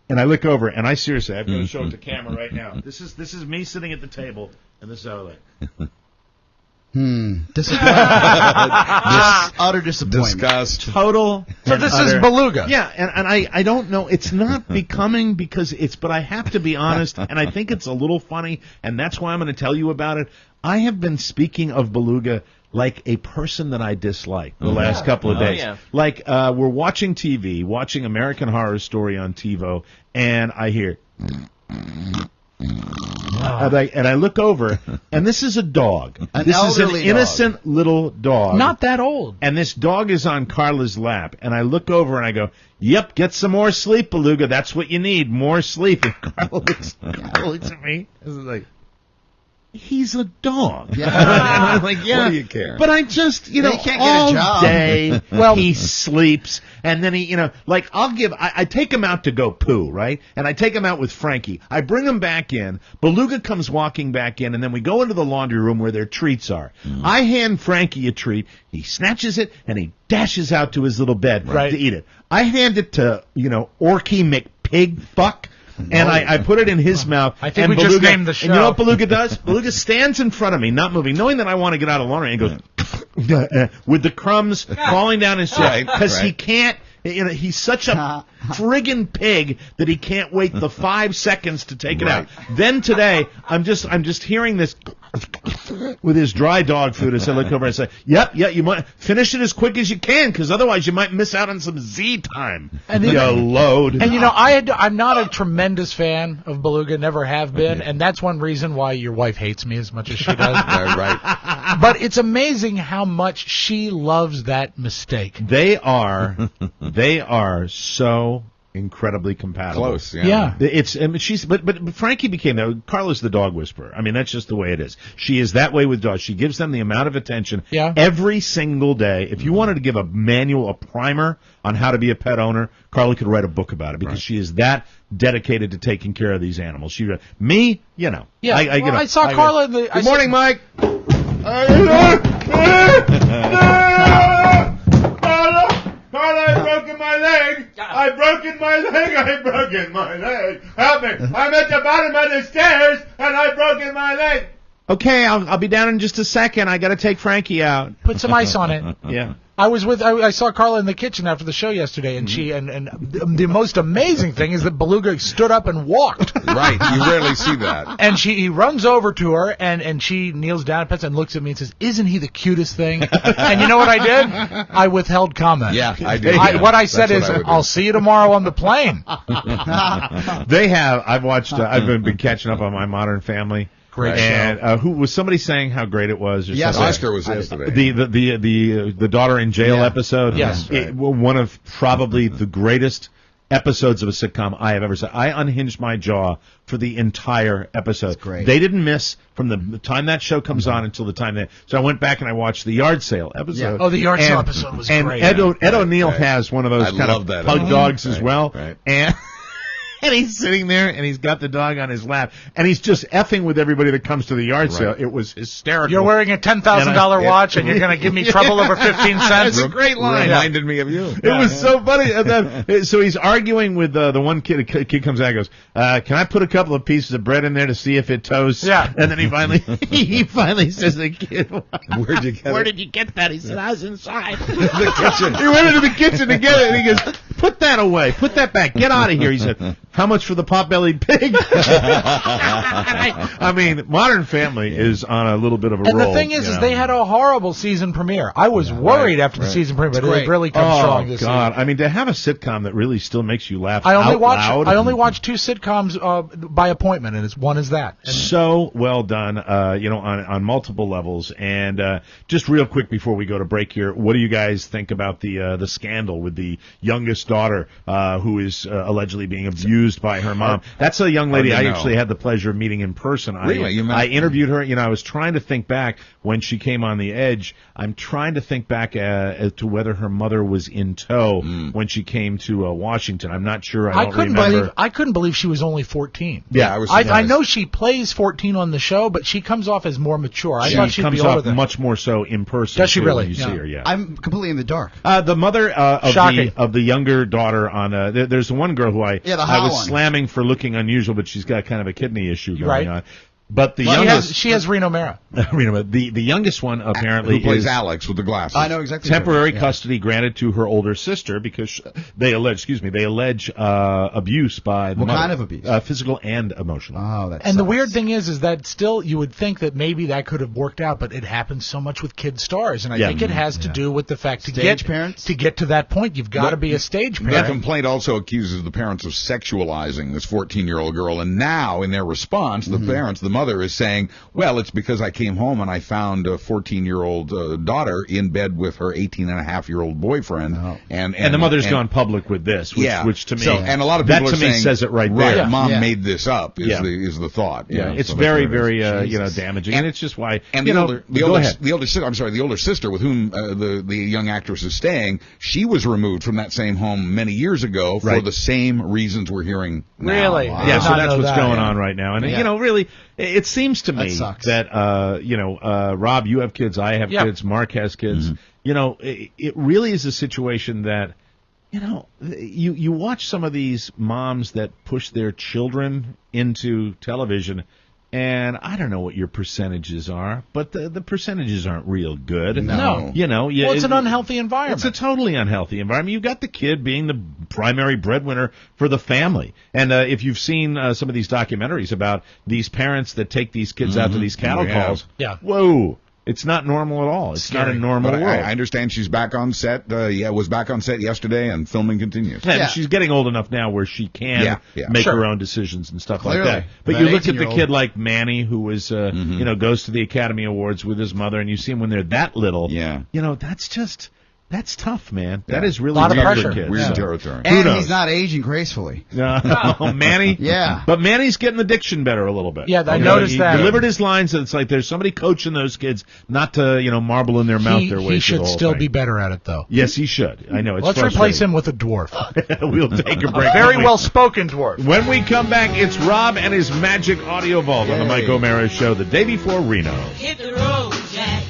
And I look over, and I seriously, I'm going to show it to camera right now. This is me sitting at the table, and this is how I look. Disappointment. Utter disappointment. Disgust. Total. So this is beluga. Yeah, and I don't know. It's not becoming but I have to be honest, and I think it's a little funny, and that's why I'm going to tell you about it. I have been speaking of beluga like a person that I dislike the last couple of days. Yeah. Like we're watching TV, watching American Horror Story on TiVo, and I hear... And I look over, and this is a dog. This is an innocent little dog. Not that old. And this dog is on Carla's lap. And I look over and I go, "Yep, get some more sleep, Beluga. That's what you need, more sleep." And Carla looks at me. This is like, he's a dog. Yeah. And I'm like, yeah. What do you care? But I just, He can't get all a job. day, he sleeps, and then he, like, I take him out to go poo, right? And I take him out with Frankie. I bring him back in. Beluga comes walking back in, and then we go into the laundry room where their treats are. I hand Frankie a treat. He snatches it, and he dashes out to his little bed to eat it. I hand it to, Orky McPigfuck. And I put it in his mouth. I think we Beluga, just named the show. And you know what Beluga does? Beluga stands in front of me, not moving, knowing that I want to get out of the laundry, and goes with the crumbs falling down his chest because he can't. He's such a friggin' pig that he can't wait the 5 seconds to take it out. Then today, I'm just hearing this with his dry dog food as I look over and say, "Yep, you might finish it as quick as you can, because otherwise you might miss out on some Z time." And you load. And I'm not a tremendous fan of Beluga, never have been, and that's one reason why your wife hates me as much as she does. Right. But it's amazing how much she loves that mistake. They are so incredibly compatible. Close, yeah. But Frankie became that. Carla's the dog whisperer. I mean, that's just the way it is. She is that way with dogs. She gives them the amount of attention every single day. If you wanted to give a primer on how to be a pet owner, Carla could write a book about it, because she is that dedicated to taking care of these animals. I saw Carla in the... Good morning, Mike. Carla, I've broken my leg. I've broken my leg. Help me. I'm at the bottom of the stairs, and I've broken my leg. Okay, I'll be down in just a second. I got to take Frankie out. Put some ice on it. Yeah. I saw Carla in the kitchen after the show yesterday, and the most amazing thing is that Beluga stood up and walked. Right, you rarely see that. And he runs over to her, and she kneels down, pets, and looks at me and says, "Isn't he the cutest thing?" And you know what I did? I withheld comment. Yeah, I did. What I said is, "I'll see you tomorrow on the plane." I've watched. I've been catching up on my Modern Family. Great show. And who was somebody saying how great it was? Yes, Oscar was yesterday. The daughter in jail episode. Yes, one of probably the greatest episodes of a sitcom I have ever seen. I unhinged my jaw for the entire episode. That's great. They didn't miss from the time that show comes on until the time that. So I went back and I watched the yard sale episode. Yeah. Oh, the yard sale episode was great. And Ed O'Neill has one of those kind of pug dogs as well. Right. And he's sitting there, and he's got the dog on his lap, and he's just effing with everybody that comes to the yard sale. It was hysterical. You're wearing a $10,000 watch, and you're going to give me trouble over 15 cents? It's a great line. Reminded me of you. It was so funny. And then, so he's arguing with the one kid. A kid comes out and goes, "Can I put a couple of pieces of bread in there to see if it toasts?" Yeah. And then he finally says to the kid, Where did you get that? He said, "I was inside the kitchen." He went into the kitchen to get it, and he goes, "Put that away. Put that back. Get out of here." He said, How much for the pot-bellied pig? I mean, Modern Family is on a little bit of a roll. And the thing is they had a horrible season premiere. I was worried after the season premiere, but it really comes strong this season. I mean, to have a sitcom that really still makes you laugh I only loud. watch 2 sitcoms by appointment, and one is that. And so well done, on multiple levels. And just real quick before we go to break here, what do you guys think about the scandal with the youngest daughter who is allegedly being abused by her mom? That's a young lady I actually had the pleasure of meeting in person. Really? I interviewed her. I was trying to think back when she came on The Edge. I'm trying to think back as to whether her mother was in tow when she came to Washington. I'm not sure. I couldn't believe she was only 14. Yeah, I know she plays 14 on the show, but she comes off as more mature. I thought she'd be older than much more so in person. Does she really? When you see her, yeah. I'm completely in the dark. The mother of the younger daughter on there's one girl who I was slamming for looking unusual, but she's got kind of a kidney issue going on. But the youngest, she has Reno Mara. The youngest one apparently who plays is Alex with the glasses. I know exactly. Temporary custody granted to her older sister because they allege abuse by the What mother. kind of abuse? Physical and emotional. Oh, that And sucks. the weird thing is that still you would think that maybe that could have worked out, but it happens so much with kid stars, and I think it has to do with the fact to get to that point, you've got to be a stage parent. The complaint also accuses the parents of sexualizing this 14-year-old girl, and now in their response, the parents, the mother is saying, well, it's because I came home and I found a 14-year-old daughter in bed with her 18-and-a-half-year-old boyfriend. Oh. And the mother's gone public with this, which to me, and a lot of people that are to me saying, says it right there. Mom made this up is the thought. Yeah, it's very, very damaging, and it's just why. And the older sister with whom the young actress is staying, she was removed from that same home many years ago for the same reasons we're hearing now. Really? Wow. Yeah, so that's what's going on right now, and really, it seems to me that Rob, you have kids, I have kids, Mark has kids. It really is a situation that you watch some of these moms that push their children into television. And I don't know what your percentages are, but the percentages aren't real good. No. It's an unhealthy environment. It's a totally unhealthy environment. You've got the kid being the primary breadwinner for the family. And if you've seen some of these documentaries about these parents that take these kids out to these cattle calls, whoa. It's not normal at all. It's not a normal world. I understand she's back on set. Was back on set yesterday, and filming continues. Yeah, she's getting old enough now where she can make her own decisions and stuff like that. But you look at the kid like Manny, who was, goes to the Academy Awards with his mother, and you see him when they're that little. Yeah. That's tough, man. That is really a lot of tough pressure. for kids. Weird territory. And he's not aging gracefully. Manny? Yeah. But Manny's getting the diction better a little bit. Yeah, I noticed that. He delivered his lines, and it's like there's somebody coaching those kids not to, marble in their mouth their way through the whole thing. He should still be better at it, though. Yes, he should. I know. Let's replace him with a dwarf. We'll take a break. A very well-spoken dwarf. When we come back, it's Rob and his Magic Audio Vault on the Mike O'Mara Show the day before Reno. Hit the road, Jack.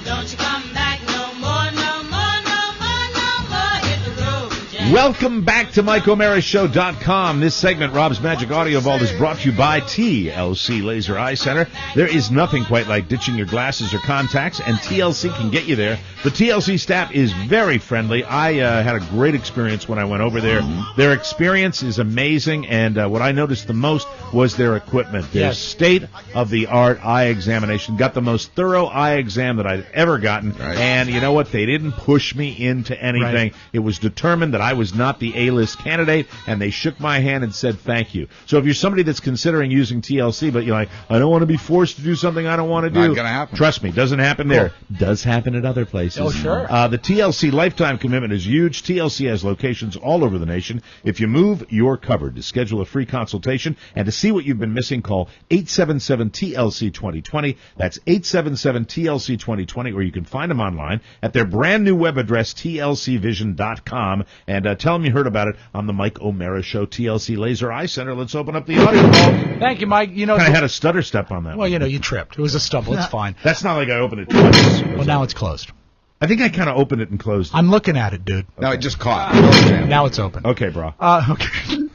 Don't you come back no more, no more, no more, no more. Hit the road, Jack. Welcome back to MikeO'MaraShow.com. This segment, Rob's Magic Audio Vault, is brought to you by TLC Laser Eye Center. There is nothing quite like ditching your glasses or contacts, and TLC can get you there. The TLC staff is very friendly. I had a great experience when I went over there. Their experience is amazing, and what I noticed the most was their equipment. Their state-of-the-art eye examination. Got the most thorough eye exam that I've ever gotten, and you know what? They didn't push me into anything. It was determined that I was not the A-list candidate, and they shook my hand and said thank you. So if you're somebody that's considering using TLC, but you're like, I don't want to be forced to do something I don't want to do. Not going to happen. Trust me, doesn't happen there. Does happen at other places. Oh, sure. The TLC lifetime commitment is huge. TLC has locations all over the nation. If you move, you're covered. To schedule a free consultation and to see what you've been missing, call 877-TLC-2020. That's 877-TLC-2020, or you can find them online at their brand new web address, tlcvision.com, and tell them you heard about it on the Mike O'Mara Show, TLC Laser Eye Center. Let's open up the audio vault. Thank you, Mike. Kind of had a stutter step on that. Well, you tripped. It was a stumble. It's fine. That's not like I opened it twice. Well, now it's closed. I think I kind of opened it and closed it. I'm looking at it, dude. No, it just caught. Now it's open. Okay, bro. Okay.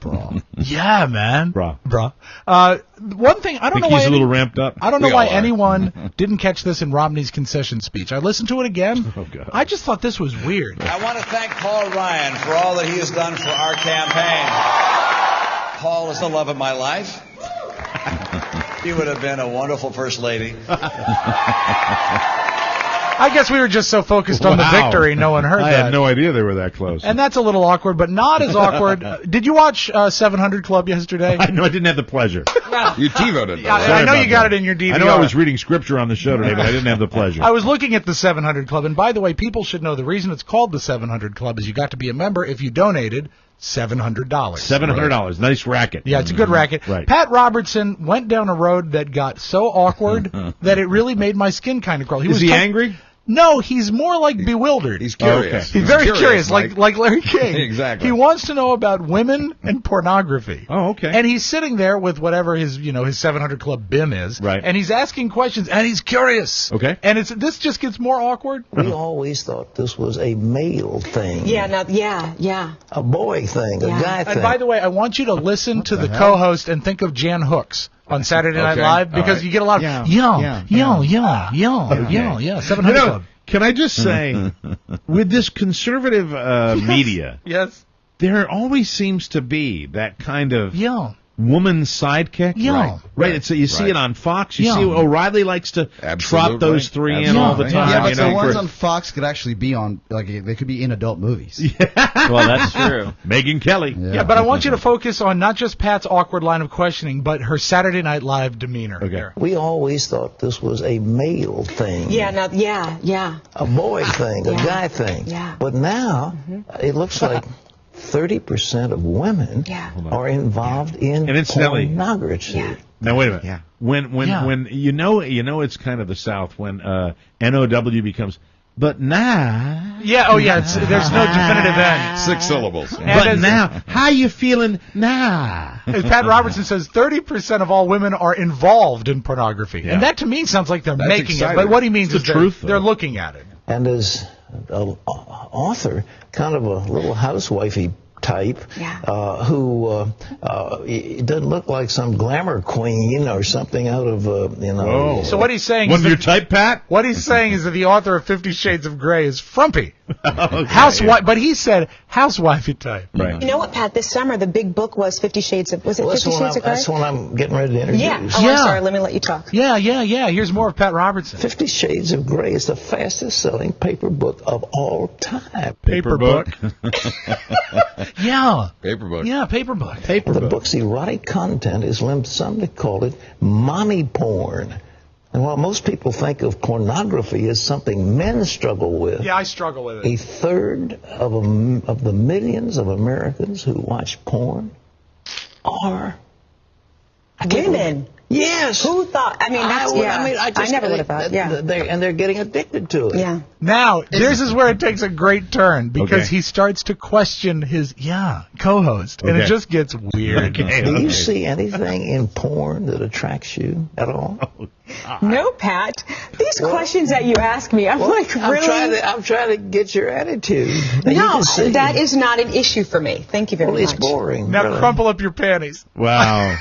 Bro. Yeah, man. Bro. One thing, I don't know why he's a little ramped up. I don't know why anyone didn't catch this in Romney's concession speech. I listened to it again. Oh, God. I just thought this was weird. I want to thank Paul Ryan for all that he has done for our campaign. Hall is the love of my life. She would have been a wonderful first lady. I guess we were just so focused on the victory, no one heard that. I had no idea they were that close. And that's a little awkward, but not as awkward. Did you watch 700 Club yesterday? No, I didn't have the pleasure. You TiVo'd it. I know you got it in your DVR. I know I was reading scripture on the show today, but I didn't have the pleasure. I was looking at the 700 Club, and by the way, people should know the reason it's called the 700 Club is you got to be a member if you donated $700. $700. Nice racket. Yeah, it's a good racket. Right. Pat Robertson went down a road that got so awkward that it really made my skin kind of crawl. Is he angry? No, he's more like bewildered. He's curious. Okay. He's very curious, like Larry King. Exactly. He wants to know about women and pornography. Oh, okay. And he's sitting there with whatever his 700 Club BIM is. Right. And he's asking questions, and he's curious. Okay. And this just gets more awkward. We always thought this was a male thing. Yeah. A boy thing, a guy thing. And by the way, I want you to listen to the co-host and think of Jan Hooks on Saturday Night Live, because you get a lot of 700 Club. Can I just say, with this conservative media, yes, there always seems to be that kind of woman sidekick. Right. It's, you see it on Fox. You see O'Reilly likes to trot those three in all the time. Yeah, but the ones on Fox could actually be on, they could be in adult movies. Well, that's true. Megyn Kelly. Yeah, but I want you to focus on not just Pat's awkward line of questioning, but her Saturday Night Live demeanor. Okay. We always thought this was a male thing. A boy thing, a guy thing. Yeah. But now, it looks like 30% of women are involved in pornography. Now wait a minute. When you know it's kind of the South when NOW becomes but now. There's no definitive end. 6 syllables. But now, how you feeling now? As Pat Robertson says, 30% of all women are involved in pornography, and that to me sounds like they're making it. But what he means is they're looking at it. And as an author, kind of a little housewifey type, who doesn't look like some glamour queen or something out of, So what he's saying is your type, Pat? What he's saying is that the author of 50 Shades of Grey is frumpy. Housewife, but he said housewifey type. Right. You know what, Pat? This summer the big book was 50 Shades of. Was it 50 Shades of Grey? That's when I'm getting ready to introduce. I'm sorry. Let me let you talk. Yeah. Here's more of Pat Robertson. 50 Shades of Grey is the fastest-selling paper book of all time. Paper book. Yeah. Paper book. Yeah, paper book. The book's erotic content is some that call it mommy porn. And while most people think of pornography as something men struggle with, I struggle with it. A third of the millions of Americans who watch porn are women. Yes. Who thought? I mean, that's I never would have thought. And they're getting addicted to it. Yeah. Now, this is where it takes a great turn because he starts to question his co-host, and it just gets weird. Do you see anything in porn that attracts you at all? No, Pat. These questions that you ask me, I'm like, really? I'm trying to get your attitude. No, that is not an issue for me. Thank you very much. It's boring. Now crumple up your panties. Wow.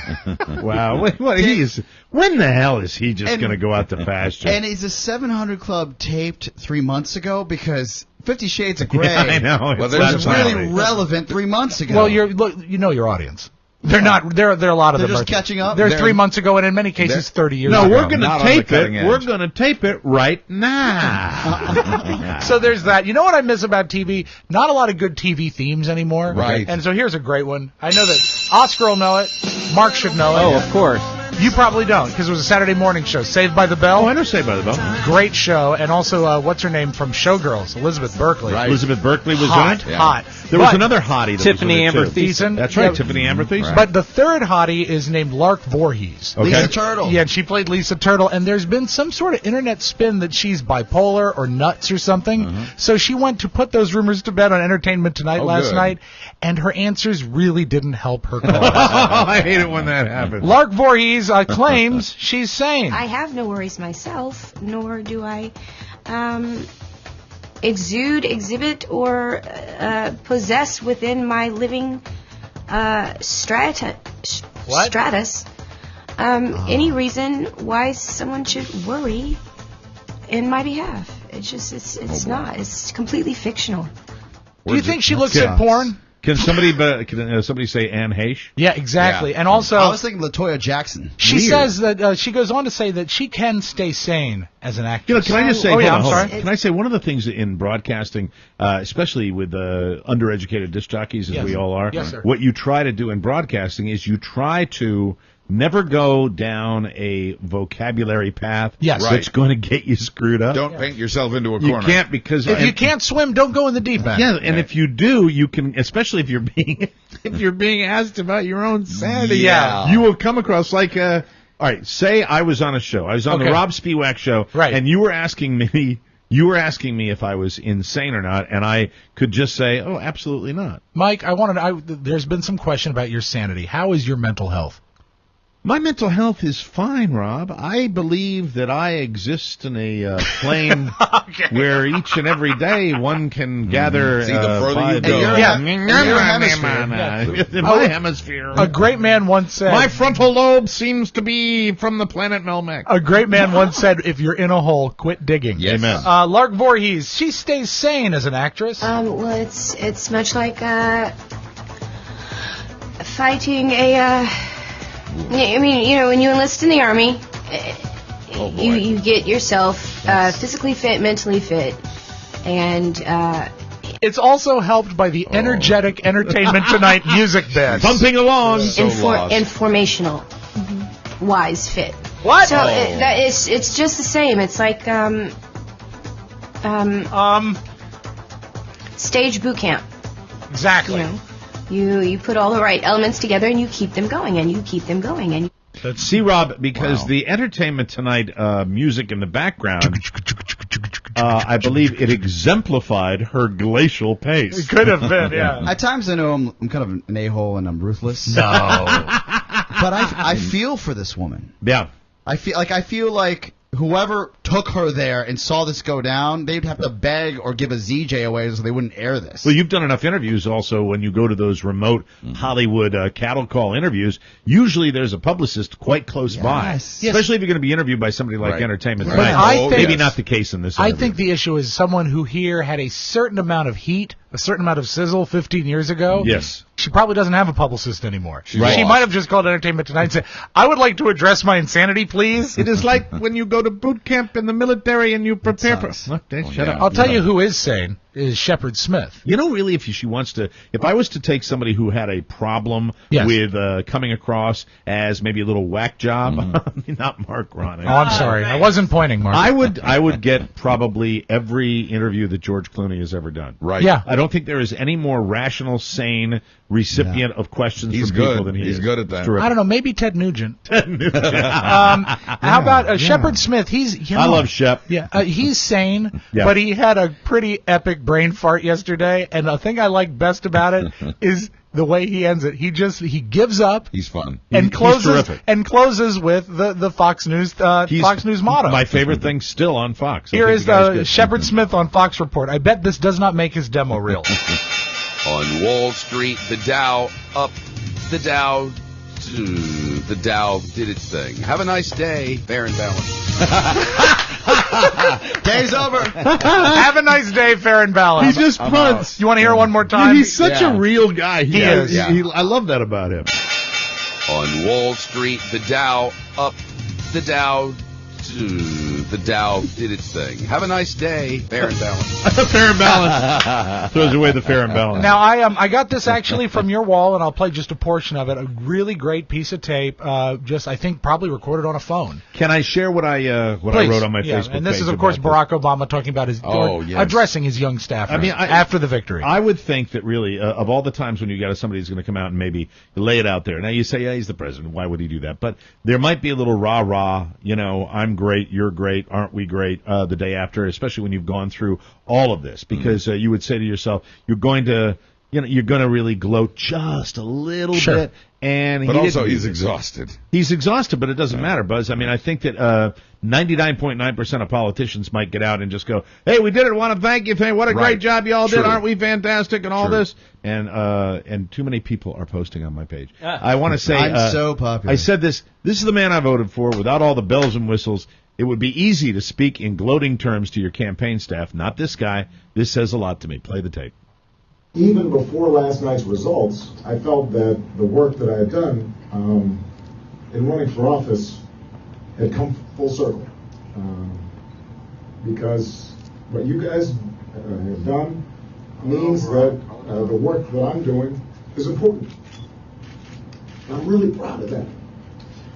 When the hell is he just going to go out to pasture? And is the 700 Club taped 3 months ago? Because 50 Shades of Grey was really relevant 3 months ago. Well, you know your audience. They're not. There are a lot of them. They're just catching up. They're 3 months ago, and in many cases, 30 years ago. No, we're going to tape it. We're going to tape it right now. So there's that. You know what I miss about TV? Not a lot of good TV themes anymore. Right. And so here's a great one. I know that Oscar will know it. Mark should know it. Oh, of course. You probably don't, because it was a Saturday morning show. Saved by the Bell. Oh, I know Saved by the Bell. Great show. And also, what's her name from Showgirls? Elizabeth Berkley. Right. Elizabeth Berkley was hot, in it? hot. There was another hottie. Tiffany Amber Thiessen. That's right, Tiffany Amber Thiessen. Right. But the third hottie is named Lark Voorhees. Okay. Lisa Turtle. Yeah, and she played Lisa Turtle, and there's been some sort of internet spin that she's bipolar or nuts or something. So she went to put those rumors to bed on Entertainment Tonight last night, and her answers really didn't help her cause. I hate it when that happens. Lark Voorhees claims she's sane. I have no worries myself, nor do I exhibit, or possess within my living stratus any reason why someone should worry in my behalf. It's just, it's not. It's completely fictional. Do you think she looks at porn? Can somebody say Anne Heche? Yeah, exactly. Yeah. And also, I was thinking Latoya Jackson. She says that she goes on to say that she can stay sane as an actress. Can I just say? Oh, yeah, I'm hold on. sorry. Can I say one of the things in broadcasting, especially with undereducated disc jockeys, as we all are, Yes, sir. what you try to do in broadcasting is you try to never go down a vocabulary path that's going to get you screwed up. Don't paint yourself into a corner. You can't, because if you can't swim, don't go in the deep end. Yeah, and if you do, you can, especially if you're being asked about your own sanity. Yeah. You will come across like all right, say I was on a show. I was on the Rob Spiewak show, and you were asking me if I was insane or not, and I could just say, "Oh, absolutely not." Mike, there's been some question about your sanity. How is your mental health? My mental health is fine, Rob. I believe that I exist in a plane where each and every day one can gather. See, the further you go. In my hemisphere. A great man once said, my frontal lobe seems to be from the planet Melmac. A great man once said, if you're in a hole, quit digging. Yes. Amen. Lark Voorhees, she stays sane as an actress. Well, it's much like fighting a. I mean, when you enlist in the Army, you get yourself physically fit, mentally fit, and it's also helped by the energetic Entertainment Tonight music bed. Pumping along. Informational, wise fit. What? So it's just the same. It's like stage boot camp. Exactly. You put all the right elements together and you keep them going and you keep them going and. See, Rob, because the Entertainment Tonight music in the background, I believe it exemplified her glacial pace. It could have been, yeah. At times I know I'm kind of an a-hole and I'm ruthless. No. But I feel for this woman. Yeah. I feel like whoever took her there and saw this go down, they'd have to beg or give a ZJ away so they wouldn't air this. Well, you've done enough interviews also when you go to those remote Hollywood cattle call interviews. Usually there's a publicist quite close by, especially if you're going to be interviewed by somebody like Entertainment Tonight. Maybe not the case in this interview. I think the issue is someone who here had a certain amount of heat, a certain amount of sizzle 15 years ago. Yes. She probably doesn't have a publicist anymore. She might have just called Entertainment Tonight and said, I would like to address my insanity, please. It is like when you go to boot camp in the military and you prepare for... Shut up. I'll tell you who is sane, is Shepard Smith. Really, if I was to take somebody who had a problem with coming across as maybe a little whack job, not Mark Ronnick. Oh, I'm sorry. I wasn't pointing, Mark. I would get probably every interview that George Clooney has ever done. Right. Yeah. I don't think there is any more rational, sane recipient of questions from people than he is. He's good at that. I don't know. Maybe Ted Nugent. How about Shepard Smith? I love Shep. Yeah, he's sane, but he had a pretty epic brain fart yesterday, and the thing I like best about it is the way he ends it. He gives up. He's fun. And closes terrific. With the Fox News Fox News motto. My favorite thing still on Fox. Here is Shepard Smith on Fox Report. I bet this does not make his demo reel. On Wall Street, the Dow did its thing. Have a nice day. Fair and balanced. Day's over. Have a nice day, fair and balanced. He just punts. You want to hear one more time? He's such a real guy. He is. I love that about him. On Wall Street, the Dow did its thing. Have a nice day. Fair and balanced. Fair and balanced. Throws away the fair and balanced. Now, I got this actually from your wall, and I'll play just a portion of it. A really great piece of tape, I think probably recorded on a phone. Can I share what I wrote on my Facebook page? And this is, of course, Barack Obama talking about addressing his young staff after the victory. I would think that really, of all the times when you got somebody who's going to come out and maybe lay it out there. Now, you say, yeah, he's the president. Why would he do that? But there might be a little rah-rah, I'm great, you're great, aren't we great, the day after, especially when you've gone through all of this, because you would say to yourself, you're going to really gloat just a little bit, but also he's exhausted. He's exhausted, but it doesn't matter, Buzz. I mean, I think that 99.9% of politicians might get out and just go, "Hey, we did it. Want to thank you. What a great job you all did. Aren't we fantastic?" And all this. And too many people are posting on my page. I want to say, I'm so popular. I said this. This is the man I voted for. Without all the bells and whistles, it would be easy to speak in gloating terms to your campaign staff. Not this guy. This says a lot to me. Play the tape. even before last night's results, I felt that the work that I had done in running for office had come full circle. Because what you guys have done means that the work that I'm doing is important. I'm really proud of that.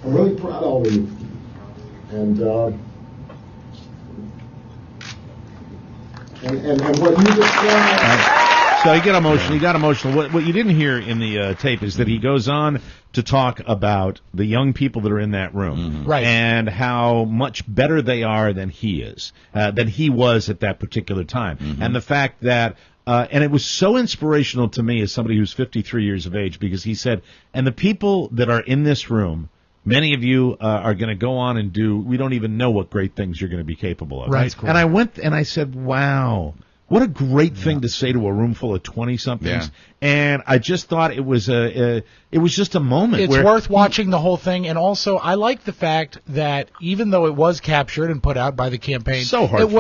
I'm really proud of all of you. And what you described. So he got emotional. What you didn't hear in the tape is that he goes on to talk about the young people that are in that room, Right, and how much better they are than he is, than he was at that particular time, and the fact that. And it was so inspirational to me as somebody who's 53 years of age, because he said, and the people that are in this room, many of you are going to go on and do, we don't even know what great things you're going to be capable of. Right. And I went and I said, wow. What a great thing to say to a room full of 20-somethings. Yeah. And I just thought it was just a moment. It's worth watching the whole thing, and also I like the fact that even though it was captured and put out by the campaign, it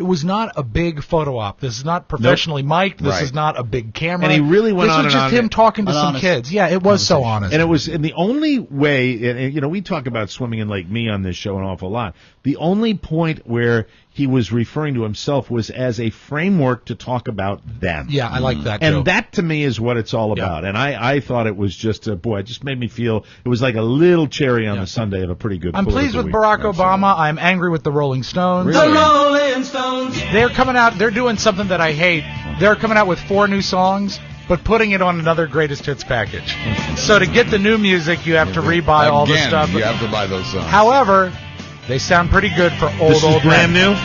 was not a big photo op. This is not professionally mic'd. This is not a big camera. And he really went on and on. This was just him talking to some kids. Yeah, it was so honest. And it was, and the only way, and we talk about swimming in Lake Me on this show an awful lot. The only point where he was referring to himself was as a framework to talk about them. Yeah, I like that, and too. that, to me, is what it's all about. And I thought it was just, it just made me feel it was like a little cherry on the sundae of a pretty good I'm pleased with Barack Obama. I'm angry with the Rolling Stones. The Rolling Stones. They're coming out, they're doing something that I hate. They're coming out with 4 new songs, but putting it on another greatest hits package. So to get the new music, you have to rebuy all the stuff. You have to buy those songs. However, they sound pretty good for old This is brand men. new?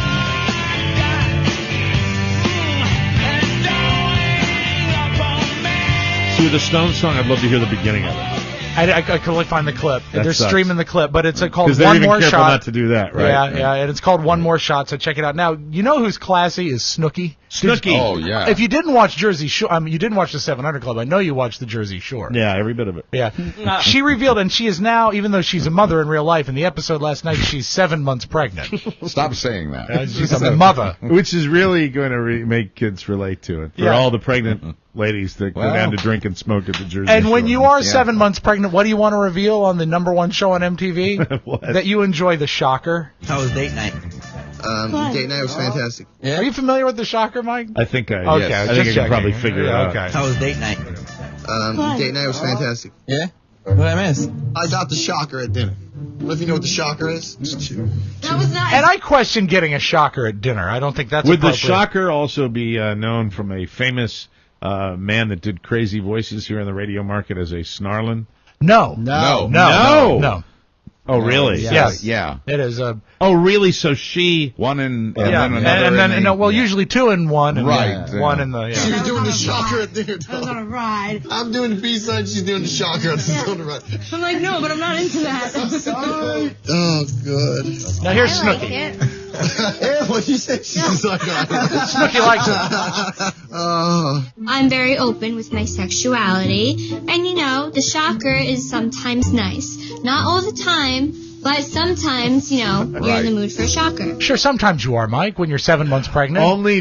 See the Stones song? I'd love to hear the beginning of it. I can only find the clip. That They're sucks. streaming the clip, but it's called Because they're One even More careful Shot. not to do that, right? Yeah, and it's called One More Shot, so check it out. Now, you know who's classy is Snooki. Snooki. Oh, yeah. If you didn't watch Jersey Shore, you didn't watch the 700 Club, I know you watched the Jersey Shore. Yeah, every bit of it. Yeah. She revealed, and she is now, even though she's a mother in real life, in the episode last night, she's 7 months pregnant. Stop saying that. She's a mother. Which is really going to make kids relate to it. For all the pregnant ladies that go down to drink and smoke at the Jersey And Shore. when you are 7 months pregnant, what do you want to reveal on the #1 show on MTV? What? That you enjoy the Shocker. How was date night? Date night was fantastic. Are you familiar with the Shocker, Mike? I think I Okay, yes. I just think I can checking. probably figure it out. Okay. How was date night? Date night was fantastic. Yeah? What did I miss? I got the Shocker at dinner. What if you know what the Shocker is? That was nice. And I question getting a Shocker at dinner. I don't think that's Would the appropriate. Shocker also be known from a famous man that did crazy voices here in the radio market as a snarlin? No. Oh, really? Yes. Yeah. It is a. Oh, really? So she One in, and Yeah, then another. and then no, well, usually 2 in 1. And Right, One yeah. in the. She Yeah. was doing the Shocker at dinner. I was on a ride. I'm doing the B-side, she's doing the Shocker on the ride. I'm like, no, but I'm not into that. I'm sorry. Oh, good. Now here's I like Snooki. it. What'd you say? She's like, Snooki likes it. I'm very open with my sexuality, and the Shocker is sometimes nice. Not all the time, but sometimes, you're in the mood for a Shocker. Sure, sometimes you are, Mike, when you're 7 months pregnant. only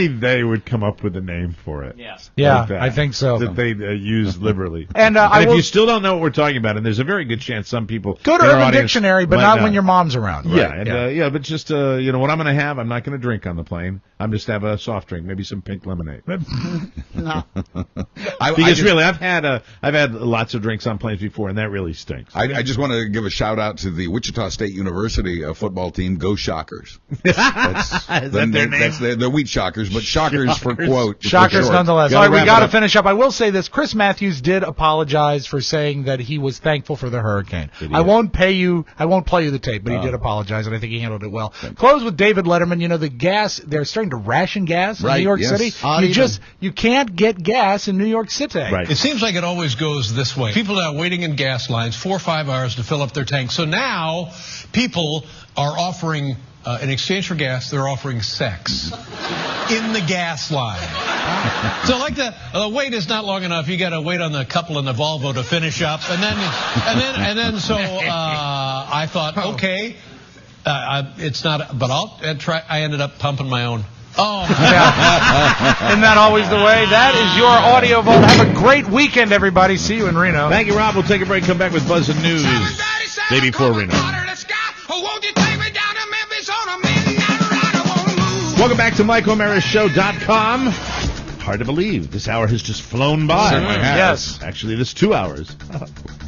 they would come up with a name for it. Yes. Yeah, Like that, I think so. That they use liberally. And, if you still don't know what we're talking about, and there's a very good chance some people Go to in our Urban audience Dictionary, but might not when your mom's around. Yeah, Right, and but just what I'm going to have, I'm not going to drink on the plane. I'm just have a soft drink, maybe some pink lemonade. I Because just- really, I've had lots of drinks on planes before, and that really stinks. I just want to give a shout out to the Wichita State University football team. Go Shockers! Is that their name? That's the Wheat Shockers, but Shockers for quote. for Shockers short. nonetheless. All right, we wrap got it to up. finish up. I will say this. Chris Matthews did apologize for saying that he was thankful for the hurricane. I won't play you the tape, but he did apologize, and I think he handled it well. Close with David Letterman. The gas, they're starting to ration gas in Right, New York yes. City. You can't get gas in New York City. Right. It seems like it always goes this way. People are waiting in gas lines 4 or 5 hours to fill up their tanks. So now people are offering, in exchange for gas, they're offering sex in the gas line. So like the wait is not long enough. You got to wait on the couple in the Volvo to finish up, and then so I thought, okay, it's not, but I'll try. I ended up pumping my own Oh, Isn't that always the way? That is your audio vote. Have a great weekend, everybody. See you in Reno. Thank you, Rob. We'll take a break. Come back with Buzz and News. Day before Reno. Welcome back to MikeO'MaraShow.com. Hard to believe this hour has just flown by. Certainly has. Yes. Actually, this 2 hours.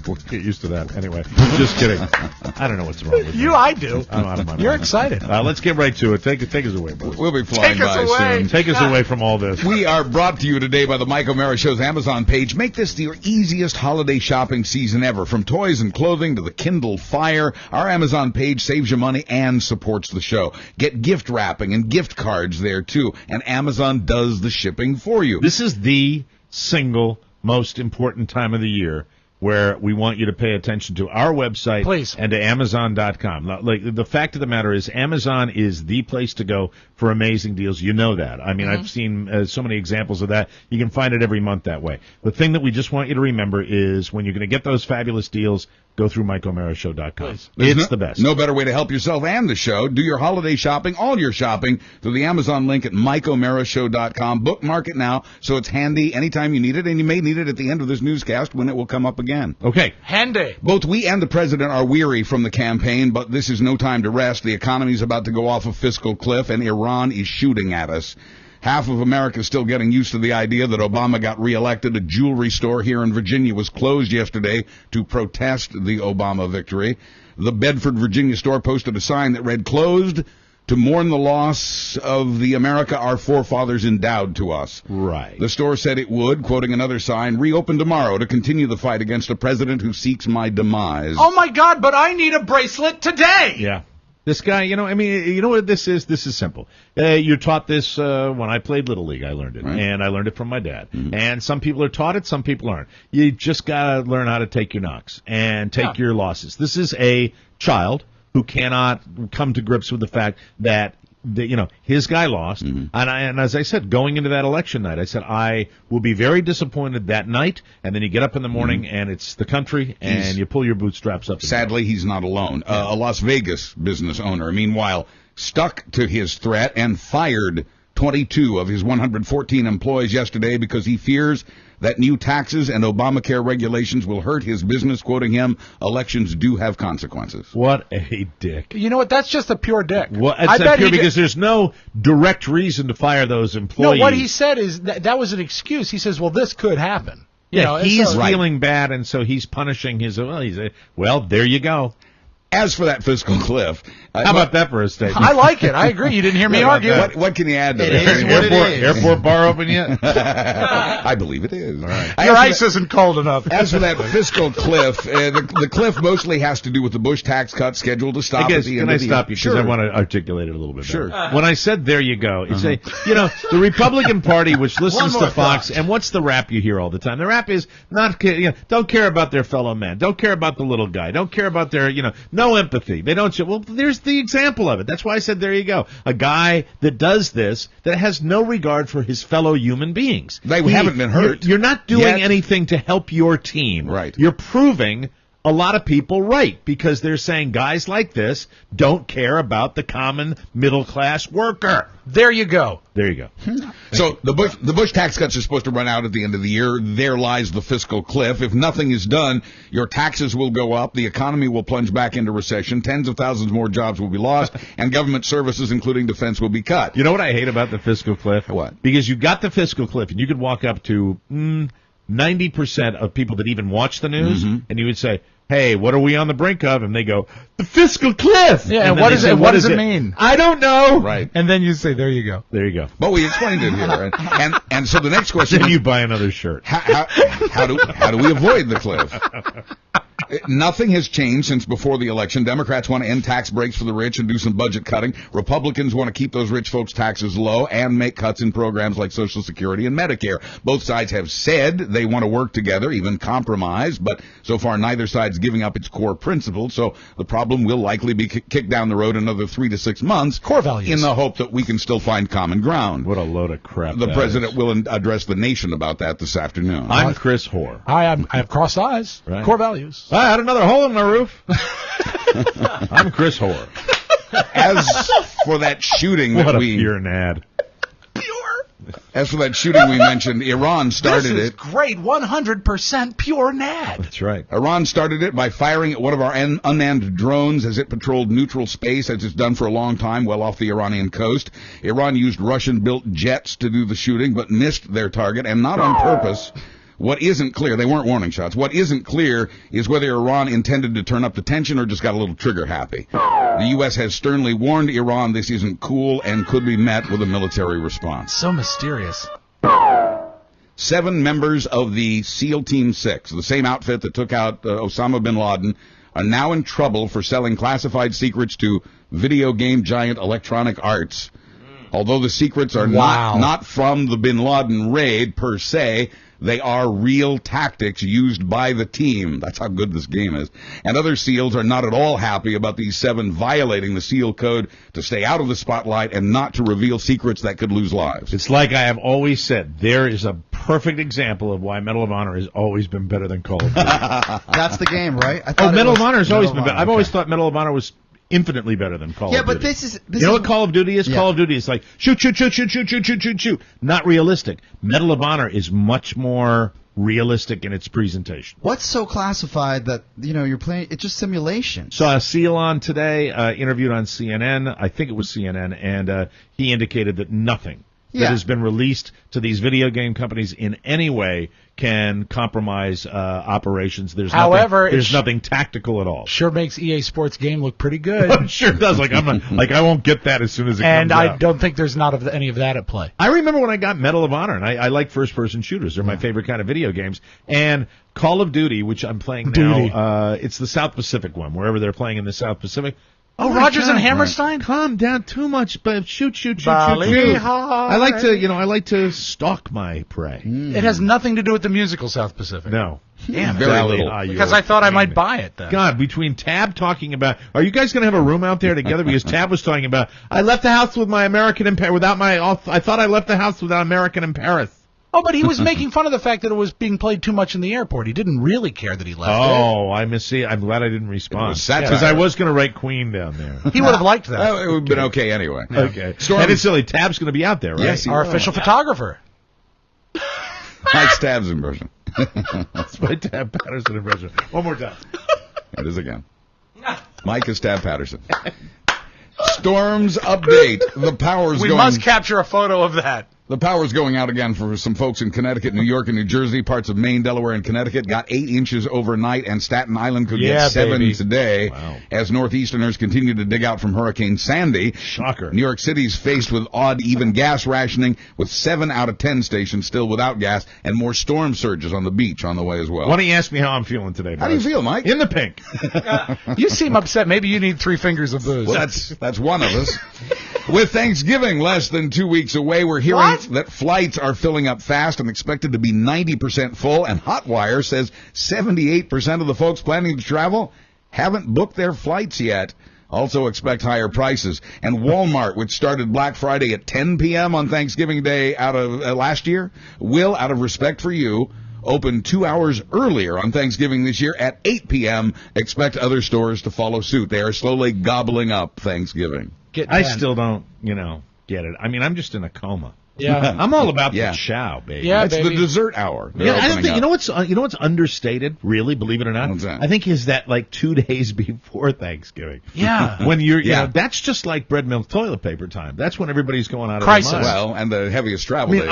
We'll get used to that. Anyway, just kidding. I don't know what's wrong with me. I do. I'm out of my mind. You're excited. Let's get right to it. Take us away, Buzz. We'll be flying Take us by away. soon. Take us away from all this. We are brought to you today by the Mike O'Mara Show's Amazon page. Make this your easiest holiday shopping season ever. From toys and clothing to the Kindle Fire, our Amazon page saves you money and supports the show. Get gift wrapping and gift cards there, too. And Amazon does the shipping for you. This is the single most important time of the year where we want you to pay attention to our website Please. and to Amazon.com. Now, like, the fact of the matter is Amazon is the place to go for amazing deals. You know that. I mean, I've seen so many examples of that. You can find it every month that way. The thing that we just want you to remember is when you're going to get those fabulous deals, go through MikeO'MaraShow.com. It's the best. No better way to help yourself and the show. Do your holiday shopping, all your shopping, through the Amazon link at MikeO'MaraShow.com. Bookmark it now so it's handy anytime you need it, and you may need it at the end of this newscast when it will come up again. Okay. Handy. Both we and the president are weary from the campaign, but this is no time to rest. The economy is about to go off a fiscal cliff, and Iran is shooting at us. Half of America is still getting used to the idea that Obama got reelected. A jewelry store here in Virginia was closed yesterday to protest the Obama victory. The Bedford, Virginia store posted a sign that read, "Closed to mourn the loss of the America our forefathers endowed to us." Right. The store said it would, quoting another sign, "Reopen tomorrow to continue the fight against a president who seeks my demise." Oh, my God, but I need a bracelet today. Yeah. This guy, you know what this is? This is simple. You're taught this when I played Little League. I learned it, Right. and I learned it from my dad. And some people are taught it, some people aren't. You just got to learn how to take your knocks and take your losses. This is a child who cannot come to grips with the fact that his guy lost. And as I said, going into that election night, I said, I will be very disappointed that night. And then you get up in the morning and it's the country and you pull your bootstraps up. Sadly, he's not alone. A Las Vegas business owner, meanwhile, stuck to his threat and fired 22 of his 114 employees yesterday because he fears that new taxes and Obamacare regulations will hurt his business, quoting him, "Elections do have consequences." What a dick. You know what? That's just a pure dick. Well, it's not pure because there's no direct reason to fire those employees. No, what he said is that was an excuse. He says, well, this could happen. He's feeling bad, and so he's punishing his... Well, there you go. As for that fiscal cliff... How about that for a statement? I like it. I agree. You didn't hear me argue. What can you add to that? It is what it is. Airport bar open yet? I believe it is. All right. Your ice isn't cold enough. As for that fiscal cliff, the cliff mostly has to do with the Bush tax cut scheduled to stop at the end of the year. Can I stop you? Because I want to articulate it a little bit better. Sure. When I said there you go, it's the Republican Party, which listens to Fox, and what's the rap you hear all the time? The rap is don't care about their fellow man, don't care about the little guy, don't care about their, no empathy. They don't. Well, there's the example of it. That's why I said there you go. A guy that does this that has no regard for his fellow human beings. They haven't been hurt. You're not doing anything to help your team. Right. You're proving a lot of people right because they're saying guys like this don't care about the common middle class worker. There you go. There you go. So the Bush tax cuts are supposed to run out at the end of the year. There lies the fiscal cliff. If nothing is done, your taxes will go up, the economy will plunge back into recession, tens of thousands more jobs will be lost, and government services, including defense, will be cut. You know what I hate about the fiscal cliff? What? Because you got the fiscal cliff, and you could walk up to 90% of people that even watch the news, and you would say, hey, what are we on the brink of? And they go, the fiscal cliff. Yeah, and what does it mean? I don't know. Right. And then you say, there you go. There you go. But we explained it here. Right? And so the next question Then is, you buy another shirt. how do we avoid the cliff? Nothing has changed since before the election. Democrats want to end tax breaks for the rich and do some budget cutting. Republicans want to keep those rich folks' taxes low and make cuts in programs like Social Security and Medicare. Both sides have said they want to work together, even compromise, but so far neither side's giving up its core principles, so the problem will likely be kicked down the road another 3 to 6 months. Core values. In the hope that we can still find common ground. What a load of crap. The president will address the nation about that this afternoon. I'm Chris Hoare. I have crossed eyes. Right. Core values. I had another hole in my roof. I'm Chris Hoare. As for that shooting What that a pure nad. As for that shooting we mentioned, Iran started This is it. great, 100% pure NAD. That's right. Iran started it by firing at one of our unmanned drones as it patrolled neutral space, as it's done for a long time, well off the Iranian coast. Iran used Russian-built jets to do the shooting, but missed their target, and not on purpose. What isn't clear, they weren't warning shots, what isn't clear is whether Iran intended to turn up the tension or just got a little trigger happy. The U.S. has sternly warned Iran this isn't cool and could be met with a military response. So mysterious. 7 members of the SEAL Team 6, the same outfit that took out Osama bin Laden, are now in trouble for selling classified secrets to video game giant Electronic Arts. Although the secrets are not from the bin Laden raid per se, they are real tactics used by the team. That's how good this game is. And other SEALs are not at all happy about these 7 violating the SEAL code to stay out of the spotlight and not to reveal secrets that could lose lives. It's like I have always said, there is a perfect example of why Medal of Honor has always been better than Call of Duty. That's the game, right? Medal of Honor has always been better. I've always thought Medal of Honor was infinitely better than Call of Duty. Yeah, but this is... You know what Call of Duty is? Call of Duty is like, shoot. Not realistic. Medal of Honor is much more realistic in its presentation. What's so classified that, you're playing... It's just simulation. Saw a SEAL on today, interviewed on CNN. I think it was CNN, and he indicated that nothing that has been released to these video game companies in any way can compromise operations. There's nothing tactical at all. Sure makes EA Sports game look pretty good. It sure does. Like I won't get that as soon as it comes out. And I don't think there's any of that at play. I remember when I got Medal of Honor, and I like first-person shooters. They're my favorite kind of video games. And Call of Duty, which I'm playing now, it's the South Pacific one, wherever they're playing in the South Pacific. Oh, Rogers and Hammerstein? Calm down too much, but shoot. Hard. I like to stalk my prey. It has nothing to do with the musical South Pacific. No. Damn, very little. Because I thought I might buy it then. God, between Tab talking about, are you guys going to have a room out there together? Because Tab was talking about, I left the house with my American in Paris, I thought I left the house without American in Paris. Oh, but he was making fun of the fact that it was being played too much in the airport. He didn't really care that he left it. Oh, I'm glad I didn't respond. Because I was going to write Queen down there. He would have liked that. It would have been okay anyway. Okay. And it's silly. Tab's going to be out there, right? Yes, our official photographer. Mike's Tab's impression. That's my Tab Patterson impression. One more time. It is again. Mike is Tab Patterson. Storms update. The power's We going... must capture a photo of that. The power's going out again for some folks in Connecticut, New York, and New Jersey. Parts of Maine, Delaware, and Connecticut got 8 inches overnight, and Staten Island could get 7 today as northeasterners continue to dig out from Hurricane Sandy. Shocker. New York City's faced with odd, even gas rationing, with 7 out of 10 stations still without gas, and more storm surges on the beach on the way as well. Why don't you ask me how I'm feeling today, boys? How do you feel, Mike? In the pink. You seem upset. Maybe you need 3 fingers of booze. Well, that's one of us. With Thanksgiving less than 2 weeks away, we're hearing that flights are filling up fast and expected to be 90% full, and Hotwire says 78% of the folks planning to travel haven't booked their flights yet. Also expect higher prices. And Walmart, which started Black Friday at 10 p.m. on Thanksgiving Day out of last year, will, out of respect for you, open 2 hours earlier on Thanksgiving this year at 8 p.m. Expect other stores to follow suit. They are slowly gobbling up Thanksgiving. I still don't, get it. I mean, I'm just in a coma. Yeah, I'm all about the chow, baby. Yeah, it's the dessert hour. I don't think you know what's understated. Really, believe it or not, what's that? I think is that like 2 days before Thanksgiving. Yeah, when you know, that's just like bread, milk, toilet paper time. That's when everybody's going out of crisis. their mind. Well, and the heaviest travel. I mean,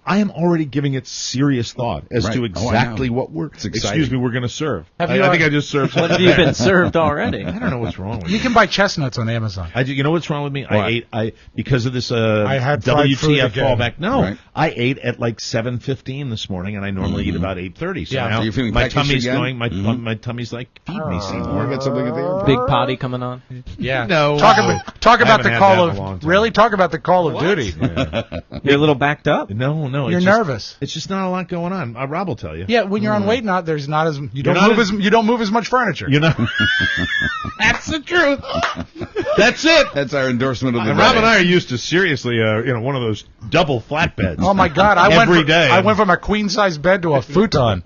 I am already giving it serious thought as to exactly what we're going to serve. I think I just served. What have you been served already? I don't know what's wrong with me. You can buy chestnuts on Amazon. You know what's wrong with me? What? I because of this I had WTF fallback. No, right. I ate at like 7:15 this morning, and I normally eat about 8:30. So now Are you feeling my peckish tummy's again? going. My tummy's like, feed me, Seymour. Got something at the airport. Big potty coming on. Yeah. No. Talk about the Call of really. Talk about the Call of Duty. Yeah. You're a little backed up. No. You're nervous. It's just not a lot going on. Rob will tell you. Yeah, when you're on weight, there's not as you don't move as much furniture. You know. That's the truth. That's it. That's our endorsement of the day. Rob and I are used to seriously, one of those double flatbeds. Oh my God! I went from a queen size bed to a futon.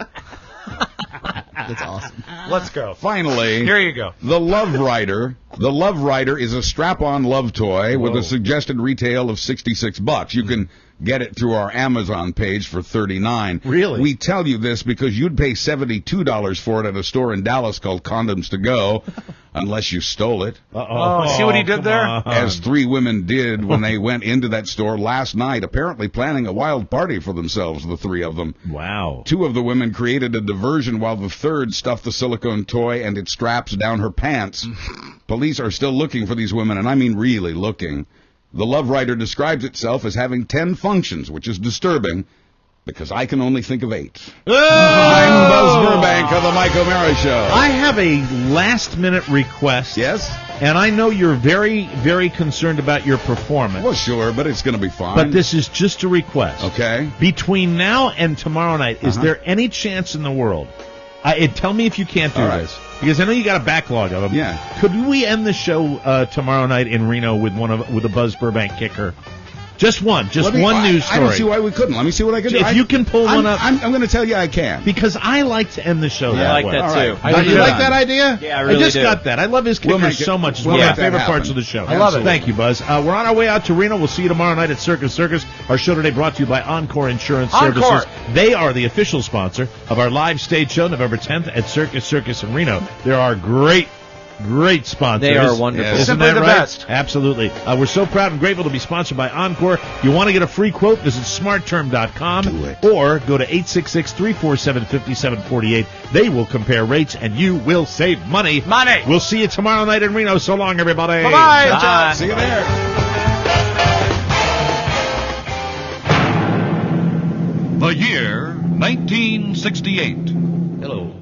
That's awesome. Let's go. Finally, here you go. The Love Rider. The Love Rider is a strap-on love toy with a suggested retail of $66. You can get it through our Amazon page for $39. Really? We tell you this because you'd pay $72 for it at a store in Dallas called Condoms to Go, unless you stole it. Oh, see what he did there? As 3 women did when they went into that store last night, apparently planning a wild party for themselves, the 3 of them. Wow. 2 of the women created a diversion while the 3rd stuffed the silicone toy and its straps down her pants. Police are still looking for these women, and I mean really looking. The Love Writer describes itself as having 10 functions, which is disturbing, because I can only think of 8. Oh! I'm Buzz Burbank of the Mike O'Mara Show. I have a last-minute request. Yes? And I know you're very, very concerned about your performance. Well, sure, but it's going to be fine. But this is just a request. Okay. Between now and tomorrow night, is there any chance in the world? Tell me if you can't do this, because I know you got a backlog of them. Yeah. Could we end the show tomorrow night in Reno with a Buzz Burbank kicker? Just one news story. I don't see why we couldn't. Let me see what I can do. If you can pull one up. I'm going to tell you I can. Because I like to end the show that I like way. that too. Right. You like that idea? Yeah, I really do. I just got that. I love his kickers so much. It's one of my favorite parts of the show. I love it. Thank you, Buzz. We're on our way out to Reno. We'll see you tomorrow night at Circus Circus. Our show today brought to you by Encore Insurance Services. They are the official sponsor of our live stage show November 10th at Circus Circus in Reno. There are great sponsors. They are wonderful. Isn't Simply that the right? best. Absolutely. We're so proud and grateful to be sponsored by Encore. If you want to get a free quote, visit smartterm.com or go to 866-347-5748. They will compare rates and you will save money. We'll see you tomorrow night in Reno. So long, everybody. Bye-bye. Bye. See you there. The year 1968. Hello.